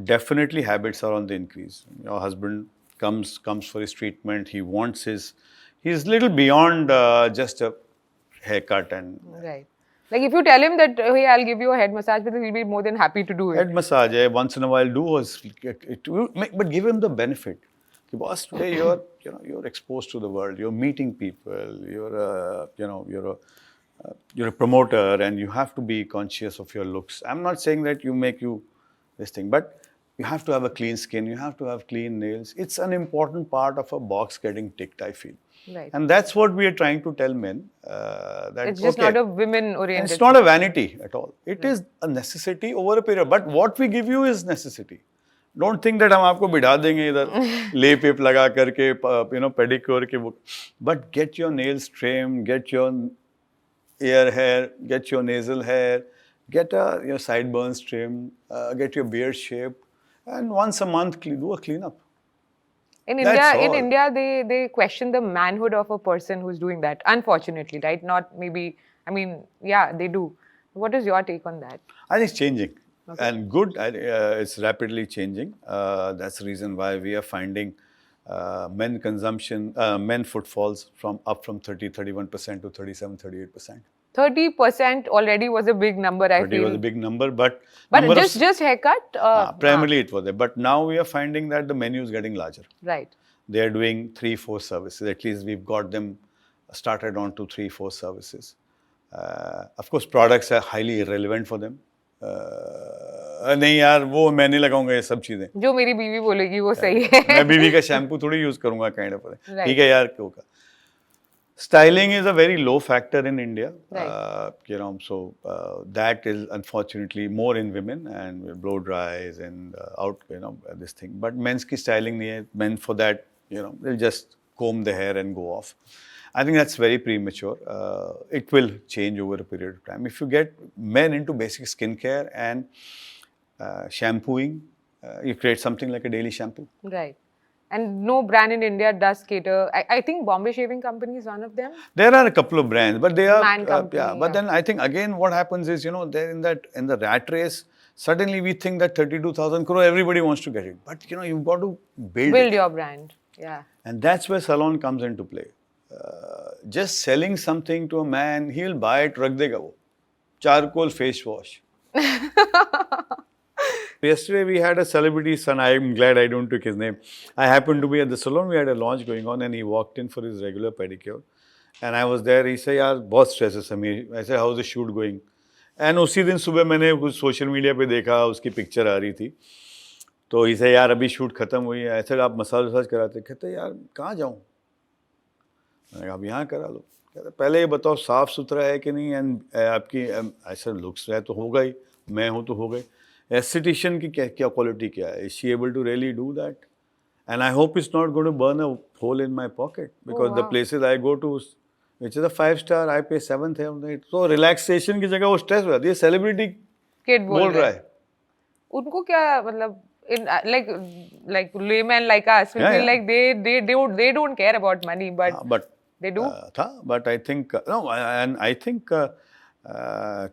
definitely habits are on the increase. Your husband comes for his treatment. He wants he's little beyond just a haircut and... Right. Like if you tell him that, hey, I'll give you a head massage, but he'll be more than happy to do it. Head massage, once in a while do but give him the benefit. Boss, today you're exposed to the world. You're meeting people. You're a promoter, and you have to be conscious of your looks. I'm not saying that you make this thing, but you have to have a clean skin. You have to have clean nails. It's an important part of a box getting ticked, I feel. Right. And that's what we are trying to tell men. That it's just not a women-oriented. It's not a vanity at all. It is a necessity over a period. But what we give you is necessity. Don't think that हम आपको बिठा देंगे इधर लेप वेप लगा करके pedicure के वो. But get your nails trimmed, get your ear hair, get your nasal hair, get your sideburns trimmed, get your beard shaped, and once a month do a cleanup. In India, they question the manhood of a person who's doing that. Unfortunately, right? Not maybe. I mean, yeah, they do. What is your take on that? I think it's changing. Okay. And good. It's rapidly changing. That's the reason why we are finding men consumption, men footfalls up from 30-31% to 37-38%. 30% already was a big number, I feel. 30 was a big number, but just haircut? Primarily it was there. But now we are finding that the menu is getting larger. Right. They are doing 3-4 services. At least we've got them started on to 3-4 services. Of course, products are highly irrelevant for them. नहीं यार वो मैं नहीं लगाऊंगा ये सब चीजें जो मेरी बीवी बोलेगी वो सही है मैं बीवी का शैम्पू थोड़ी यूज करूंगा काइंड ऑफ ठीक है यार क्यों का styling is a very low factor in India. Right. So that is unfortunately more in women and blow dries and this thing. But men's ki styling nahi hai. Men for that, they'll just comb the hair and go off. I think that's very premature. It will change over a period of time. If you get men into basic skincare and shampooing, you create something like a daily shampoo. Right. And no brand in India does cater. I think Bombay Shaving Company is one of them. There are a couple of brands, but they are Man company, But then I think again, what happens is they're in the rat race. Suddenly we think that 32,000 crore everybody wants to get it, but you've got to build your brand. Yeah. And that's where Salon comes into play. Just selling something to a man, he'll buy it. Rakh dega wo. Charcoal face wash. Yesterday we had a celebrity son. I'm glad I don't took his name. I happened to be at the salon. We had a launch going on, and he walked in for his regular pedicure. And I was there. He said, "Yaar, बहुत stress है Samir." I said, "How's the shoot going?" And उसी दिन सुबह मैंने कुछ social media पे देखा, उसकी पिक्चर आ रही थी. तो he said, "यार अभी शूट खत्म हुई है." I said, "आप मसाज कराते?" कहते यार कहाँ जाऊँ? मैंने कहा अब यहाँ करा लो. कहते पहले ये बताओ साफ सुथरा है कि नहीं. एंड आपकी ऐसा लुक्स है तो होगा ही. मैं हूँ तो हो गए. Esthetician की क्या quality क्या है? Is she able to really do that? And I hope it's not going to burn a hole in my pocket because the places I go to, which is a 5-star, I pay 7th of it. So relaxation की जगह वो stress हो जाती है. Celebrity kid बोल रहा है. उनको क्या मतलब like layman like us, we feel like they don't care about money, but they do. But I think no, and I think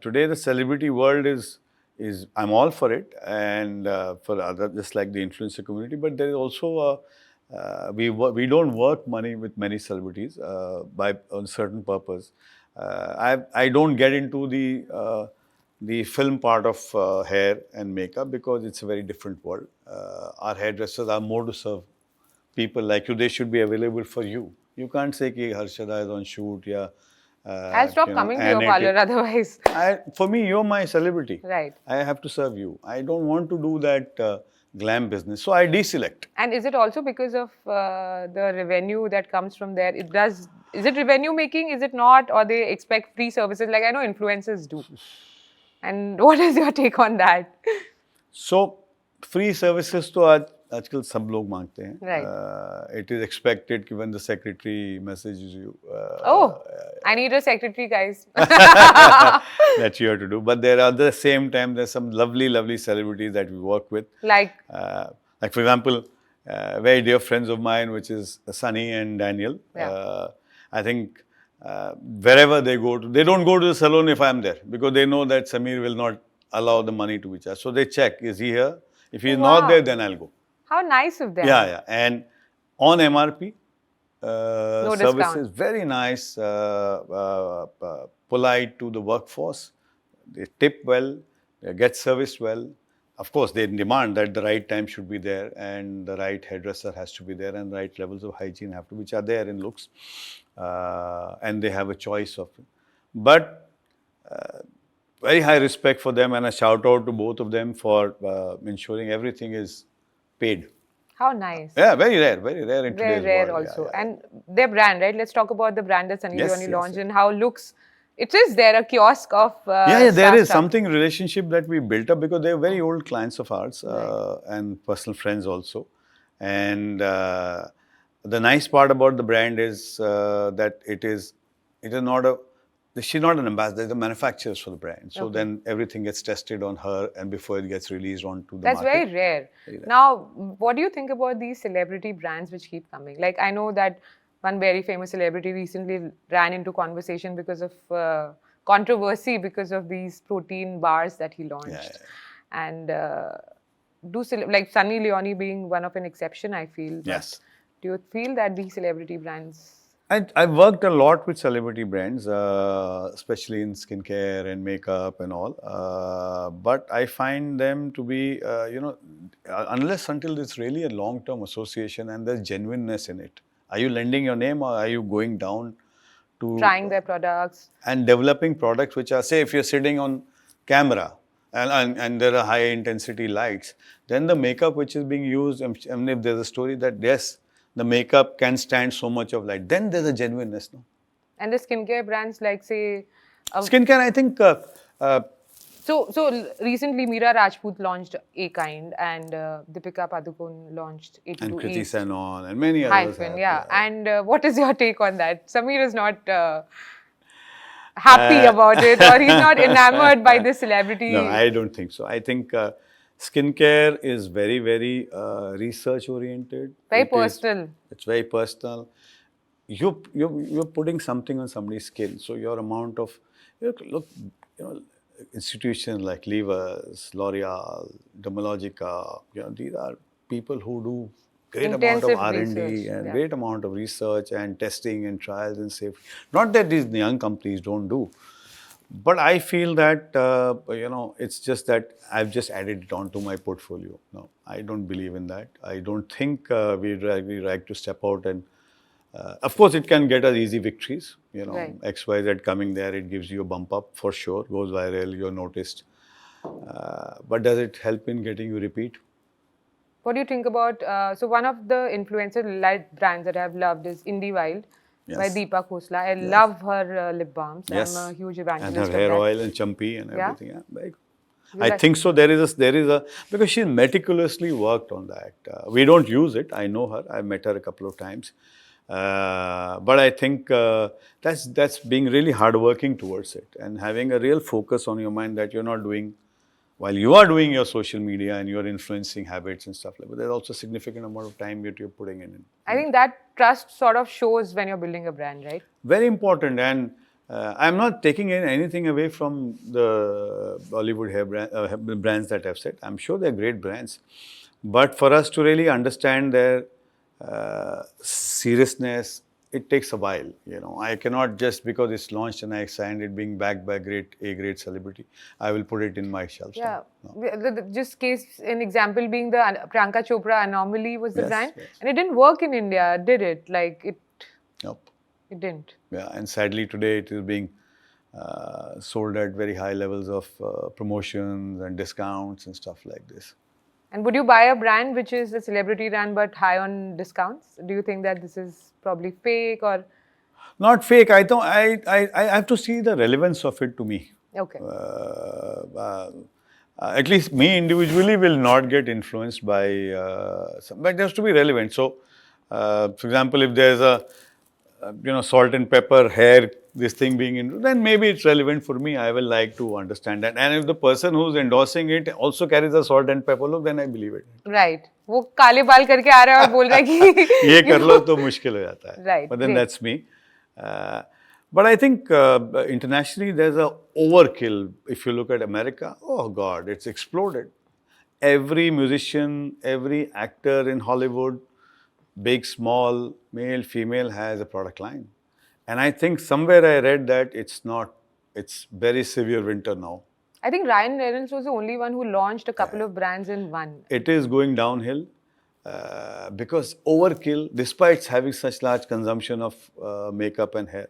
today the celebrity world is I'm all for it and for other just like the influencer community, but there is also we don't work money with many celebrities on a certain purpose. I don't get into the film part of hair and makeup because it's a very different world. Our hairdressers are more to serve people like you. They should be available for you. You can't say ki Harshada is on shoot. I'll stop coming to your parlor otherwise. For me, you're my celebrity. Right. I have to serve you. I don't want to do that glam business. So I deselect. And is it also because of the revenue that comes from there? It does Is it revenue making? Is it not? Or they expect free services? Like I know influencers do. And what is your take on that? So free services तो आज आजकल सब लोग मांगते हैं. Right. It is expected कि when the secretary messages you. Oh, I need a secretary, guys. That you have to do. But there are at the same time there's some lovely celebrities that we work with. Like For example, very dear friends of mine, which is Sunny and Daniel. Yeah. I think wherever they go to, they don't go to the salon if I'm there because they know that Samir will not allow the money to be charged. So they check, is he here? If he's not there, then I'll go. How nice of them. Yeah. And on MRP, No service discount. is very nice, polite to the workforce. They tip well, they get serviced well. Of course, they demand that the right time should be there and the right hairdresser has to be there and right levels of hygiene have to, which are there in Looks. And they have a choice of it. But very high respect for them and a shout out to both of them for ensuring everything is paid. How nice. Yeah, very rare in Very today's rare world. also. Yeah. And their brand, right? Let's talk about the brand that Sunny Yes, Leone launched and how Looks. It is there a kiosk of there staff is stuff. something relationship that we built up because they are very old clients of ours and personal friends also. And the nice part about the brand is that it is not a, she's not an ambassador, the manufacturers for the brand. So then everything gets tested on her and before it gets released onto the That's market. very rare. Now, what do you think about these celebrity brands which keep coming? Like I know that one very famous celebrity recently ran into conversation because of controversy because of these protein bars that he launched. And like Sunny Leone being one of an exception, I feel. Yes. Do you feel that these celebrity brands? I've worked a lot with celebrity brands, especially in skincare and makeup and all. But I find them to be, unless until it's really a long-term association and there's genuineness in it. Are you lending your name or are you going down to Trying their products? And developing products which are, say, if you're sitting on camera and there are high intensity lights, then the makeup which is being used, and if there's a story that yes, the makeup can stand so much of light, then there's a genuineness. No? And the skincare brands like say... skincare, I think... So recently Meera Rajput launched A Kind and Deepika Padukone launched 82 and Kriti East. Sanon and many others. Hyphen, yeah. And what is your take on that? Samir is not happy about it or he's not enamored by this celebrity. No, I don't think so. I think skincare is very research oriented. Very personal. It's very personal. You're putting something on somebody's skin. So your amount of, look, institutions like Levers, L'Oreal, Dermalogica, these are people who do great amount of R&D and great amount of research and testing and trials and safety. Not that these young companies don't do, but I feel that, it's just that I've just added it onto my portfolio. No, I don't believe in that. I don't think we like to step out and of course, it can get us easy victories. XYZ coming there, it gives you a bump up for sure, goes viral, you're noticed. But does it help in getting you repeat? What do you think about, so one of the influencer-led brands that I've loved is Indie Wild by Deepa Khosla. I love her lip balms. Yes. I'm a huge evangelist and her hair oil and champi and everything. Yeah. I think so. There is a because she's meticulously worked on that. We don't use it. I know her. I've met her a couple of times. But I think that's being really hardworking towards it and having a real focus on your mind that you're not doing, while you are doing your social media and you're influencing habits and stuff like that, there's also a significant amount of time that you're putting in. I think that trust sort of shows when you're building a brand, right? Very important. And I'm not taking anything away from the Bollywood hair brands that I've said. I'm sure they're great brands. But for us to really understand their seriousness, it takes a while. I cannot just because it's launched and I signed it being backed by a great celebrity, I will put it in my shelves. Yeah. No. Just an example being the Priyanka Chopra Anomaly was the brand. Yes. And it didn't work in India, did it? Nope. It didn't. Yeah, and sadly today it is being sold at very high levels of promotions and discounts and stuff like this. And would you buy a brand which is a celebrity brand but high on discounts? Do you think that this is probably fake or Not fake. I don't. I have to see the relevance of it to me. Okay. At least me individually will not get influenced by but it has to be relevant. So, for example, if there's a salt and pepper hair this thing being in, then maybe it's relevant for me. I will like to understand that. And if the person who's endorsing it also carries a salt and pepper look, then I believe it. Right. वो काले बाल करके आ रहा है और बोल रहा है कि ये कर लो तो मुश्किल हो जाता है. Right, But then great. that's me. But I think internationally there's a overkill. If you look at America, oh God, it's exploded. Every musician, every actor in Hollywood, big, small, male, female, has a product line. And I think somewhere I read that it's very severe winter now. I think Ryan Reynolds was the only one who launched a couple of brands in one. It is going downhill because overkill, despite having such large consumption of makeup and hair,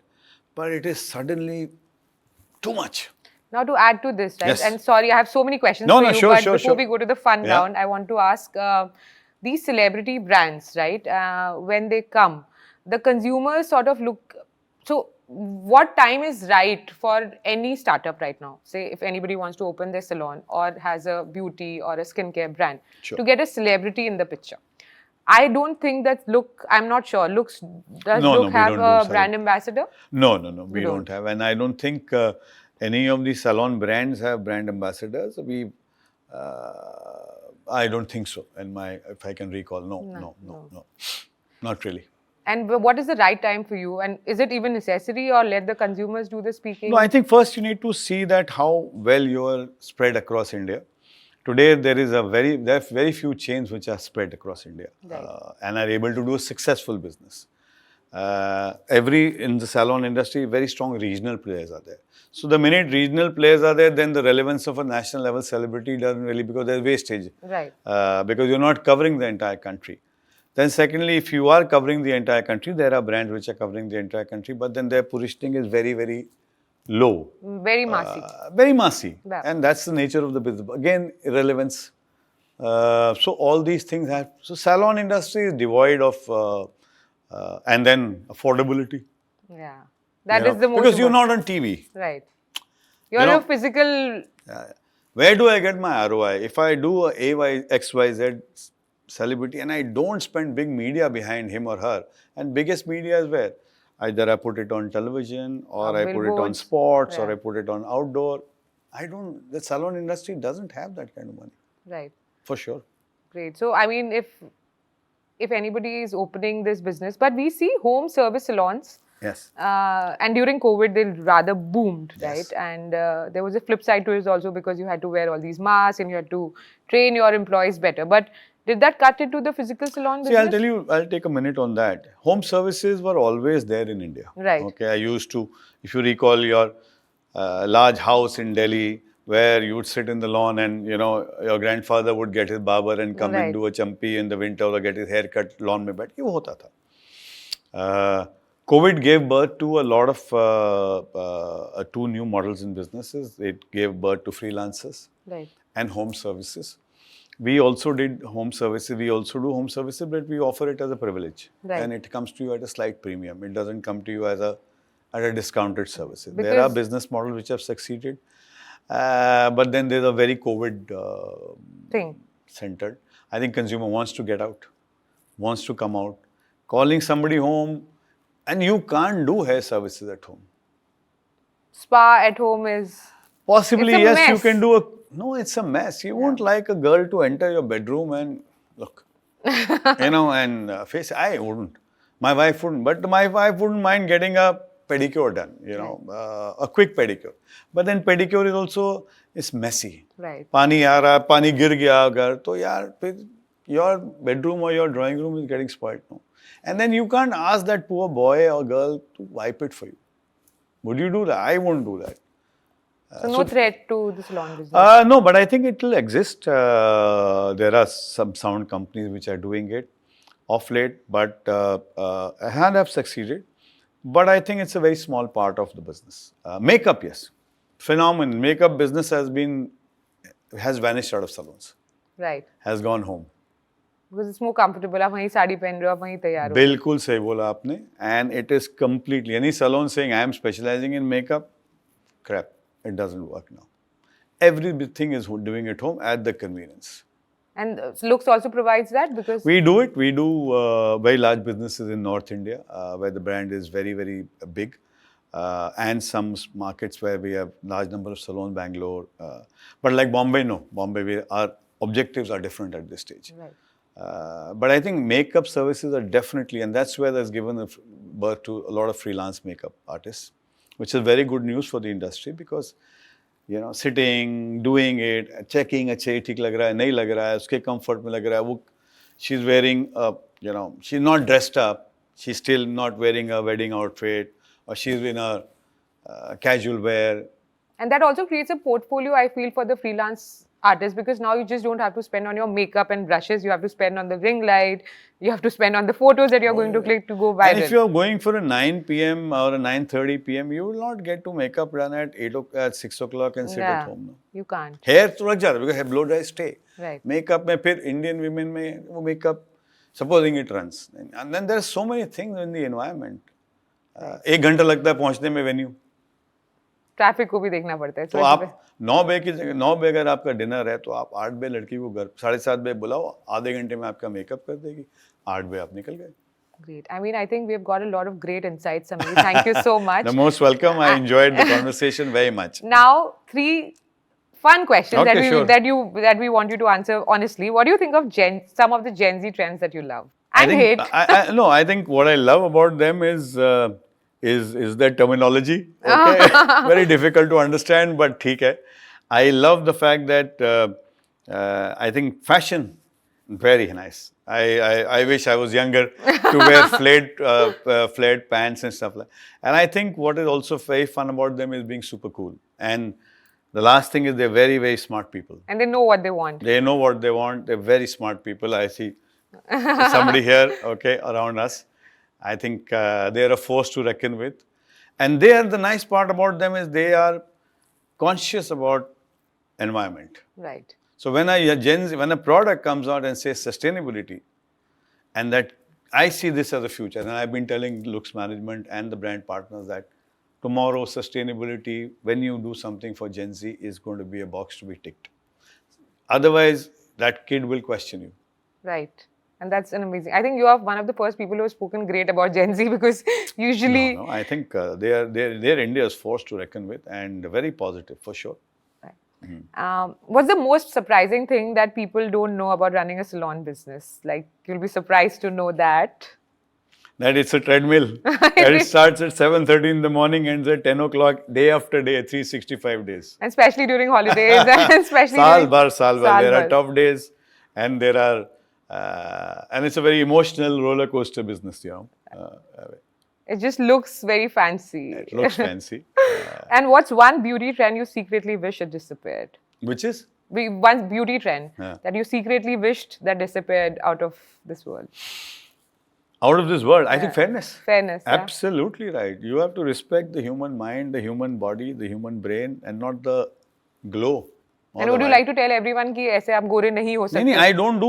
but it is suddenly too much. Now to add to this, right? Yes. And sorry, I have so many questions No, for no, you, sure, but sure, before sure. we go to the fun Yeah. round, I want to ask these celebrity brands, right? When they come, the consumers sort of look. So, what time is right for any startup right now? Say, if anybody wants to open their salon or has a beauty or a skincare brand, Sure. to get a celebrity in the picture. I don't think that Look. I'm not sure. Does No, Look we have don't a do brand salon. ambassador? No, we don't. don't have. And I don't think any of the salon brands have brand ambassadors. I don't think so. If I can recall, no. Not really. And what is the right time for you? And is it even necessary or let the consumers do the speaking? No, I think first you need to see that how well you are spread across India. Today there are very few chains which are spread across India and are able to do a successful business. In the salon industry, very strong regional players are there. So the minute regional players are there, then the relevance of a national level celebrity doesn't really, because there's wastage. Right. Because you're not covering the entire country. Then secondly, if you are covering the entire country, there are brands which are covering the entire country, but then their positioning is very, very low. Very massy. Very massy. Yeah. And that's the nature of the business. Again, irrelevance. So all these things have, so salon industry is devoid of, and then affordability. Yeah. That is the most because you're important. not on TV. Right. You're a physical. Where do I get my ROI? If I do a XYZ celebrity and I don't spend big media behind him or her, and biggest media is where? Either I put it on television or I put it on billboards. sports or I put it on outdoor. The salon industry doesn't have that kind of money. Right. For sure. Great. So, I mean, if anybody is opening this business, but we see home service salons. Yes. And during COVID, they rather boomed, Yes. right? And there was a flip side to it also because you had to wear all these masks and you had to train your employees better. But did that cut into the physical salon business? See, I'll tell you, I'll take a minute on that. Home services were always there in India. Right. Okay, I used to, if you recall your large house in Delhi, where you would sit in the lawn and, your grandfather would get his barber and come and do a champi in the winter or get his hair cut lawn mein baith. Ye hota tha. COVID gave birth to a lot of two new models in businesses. It gave birth to freelancers and home services. We also did home services. We also do home services, but we offer it as a privilege. Right. And it comes to you at a slight premium. It doesn't come to you as a discounted services. There are business models which have succeeded. But then there's a very COVID centered. I think consumer wants to get out, wants to come out. Calling somebody home, and you can't do hair services at home. Spa at home is... Possibly, it's a yes, mess. you can do a... No, it's a mess. You won't like a girl to enter your bedroom and look, and face. I wouldn't. My wife wouldn't. But my wife wouldn't mind getting a pedicure done, a quick pedicure. But then pedicure is also, it's messy. Right. Pani aa raha, pani gir gaya agar, to yaar, your bedroom or your drawing room is getting spoiled. No? And then you can't ask that poor boy or girl to wipe it for you. Would you do that? I won't do that. So no threat to the salon business? No, but I think it will exist. There are some sound companies which are doing it off late, but have succeeded. But I think it's a very small part of the business. Makeup, yes. Phenomenon. Makeup business has vanished out of salons. Right. Has gone home. Because it's more comfortable. आप वहीं साड़ी पहन रहे हो, आप वहीं तैयार हो. बिल्कुल सही बोला आपने. And it is completely, any salon saying I am specializing in makeup, crap, it doesn't work now. Everything is doing at home at the convenience. And Looks also provides that because We do it. We do very large businesses in North India where the brand is very, very big. And some markets where we have large number of salons, Bangalore. But like Bombay, no. Bombay, our objectives are different at this stage. Right. But I think makeup services are definitely, and that's where there's given birth to a lot of freelance makeup artists, which is very good news for the industry because, you know, sitting, doing it, checking, अच्छा ये ठीक लग रहा है, नहीं लग रहा है, उसके comfort में लग रहा है, वो, she's wearing, you know, she's not dressed up, she's still not wearing a wedding outfit, or she's in a casual wear. And that also creates a portfolio, I feel, for the freelance artists because now you just don't have to spend on your makeup and brushes. You have to spend on the ring light. You have to spend on the photos that you're going to click to go viral. And if you're going for a 9 p.m. or a 9:30 p.m., you will not get to makeup done at 6 o'clock and sit at home. No? You can't. Hair तो लग जाता है because hair blow dry stay. Right. Makeup में फिर Indian women में वो makeup, supposing it runs. And then there are so many things in the environment. 1 घंटा लगता है पहुंचने में venue. ट्रैफिक को भी देखना पड़ता है. तो आप 9 बजे की जगह 9 बजे अगर आपका डिनर है तो आप 8 बजे लड़की को घर 7:30 बजे बुलाओ, आधे घंटे में आपका मेकअप कर देगी, 8 बजे आप निकल गए. Great. I mean, I think we've got a lot of great insights, Samir. Thank you so much. The most welcome. I enjoyed the conversation very much. Now, 3 fun questions Okay, that we want you to answer honestly. What do you think of some of the Gen Z trends that you love and hate? I think what I love about them is their terminology. Okay, very difficult to understand, but ठीक है. I love the fact that I think fashion, very nice. I wish I was younger to wear flared pants and stuff like that. And I think what is also very fun about them is being super cool. And the last thing is they're very, very smart people. And they know what they want. They know what they want. They're very smart people. I see somebody here, okay, around us. I think they're a force to reckon with. And the nice part about them is they are conscious about environment. Right. So when a product comes out and says sustainability, and that I see this as a future, and I've been telling Looks management and the brand partners that tomorrow sustainability, when you do something for Gen Z, is going to be a box to be ticked. Otherwise, that kid will question you. Right. And that's an amazing. I think you are one of the first people who have spoken great about Gen Z because usually. No, I think they're India's force to reckon with and very positive for sure. What's the most surprising thing that people don't know about running a salon business? Like, you'll be surprised to know that. That it's a treadmill. That it starts at 7:30 in the morning, ends at 10 o'clock, day after day, 365 days. And especially during holidays. And especially Saal bhar. There are tough days and there are, and it's a very emotional roller coaster business, you know. It just looks very fancy. It looks fancy. And what's one beauty trend you secretly wish had disappeared? Which is? One beauty trend that you secretly wished that disappeared out of this world. Out of this world? I think fairness. Fairness. Absolutely right. You have to respect the human mind, the human body, the human brain, and not the glow. And would you like to tell everyone कि ऐसे आप गोरे नहीं हो सकते? I don't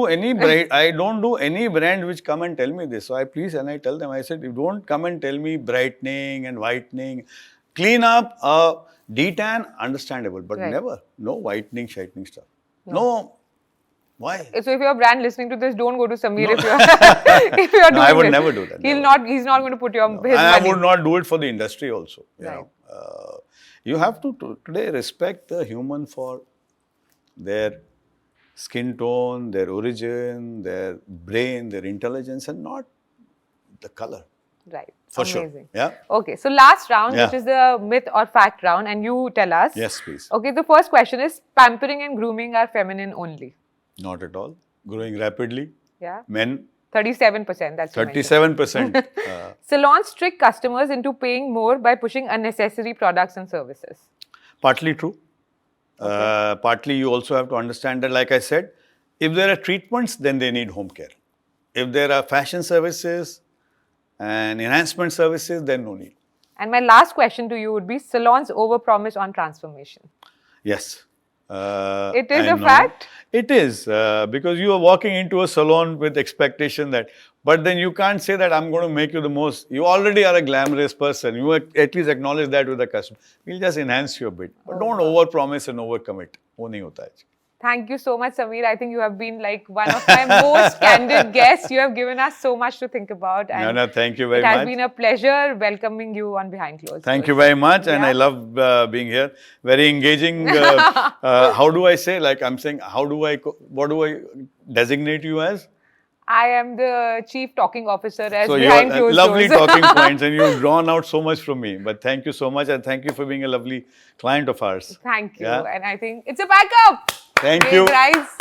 do any brand which come and tell me this. So I tell them, I said, you don't come and tell me brightening and whitening. Clean up, detan, understandable, but never, no whitening, shightening stuff. No. Why? So if you're a brand listening to this, don't go to Samir if you're doing I would this. never do that. He's not going to put his money. I would not do it for the industry also. You know. You have to today respect the human for their skin tone, their origin, their brain, their intelligence, and not the color. Right. For Amazing. sure. Yeah. Okay. So last round, which is the myth or fact round, and you tell us. Yes, please. Okay. The first question is: pampering and grooming are feminine only. Not at all. Growing rapidly. Yeah. Men. 37%. That's 37%. Salons trick customers into paying more by pushing unnecessary products and services. Partly true. Partly you also have to understand that, like I said, if there are treatments, then they need home care. If there are fashion services and enhancement services, then no need. And my last question to you would be: salons overpromise on transformation. Yes. It is I a know. fact? It is, because you are walking into a salon with expectation that, but then you can't say that I'm going to make you the most. You already are a glamorous person. You at least acknowledge that with the customer. We'll just enhance you a bit, but don't overpromise and overcommit. वो नहीं होता है. Thank you so much, Samir. I think you have been like one of my most candid guests. You have given us so much to think about. And No, thank you very it has much. been a pleasure welcoming you on Behind Closed Thank Doors. you very much, and Yeah. I love being here. Very engaging. How do I say? Like I'm saying, what do I designate you as? I am the chief talking officer as So Behind you're Closed lovely Doors. talking points, and you've drawn out so much from me. But thank you so much, and thank you for being a lovely client of ours. Thank you. Yeah. And I think it's a backup. Thank Hey, you. guys.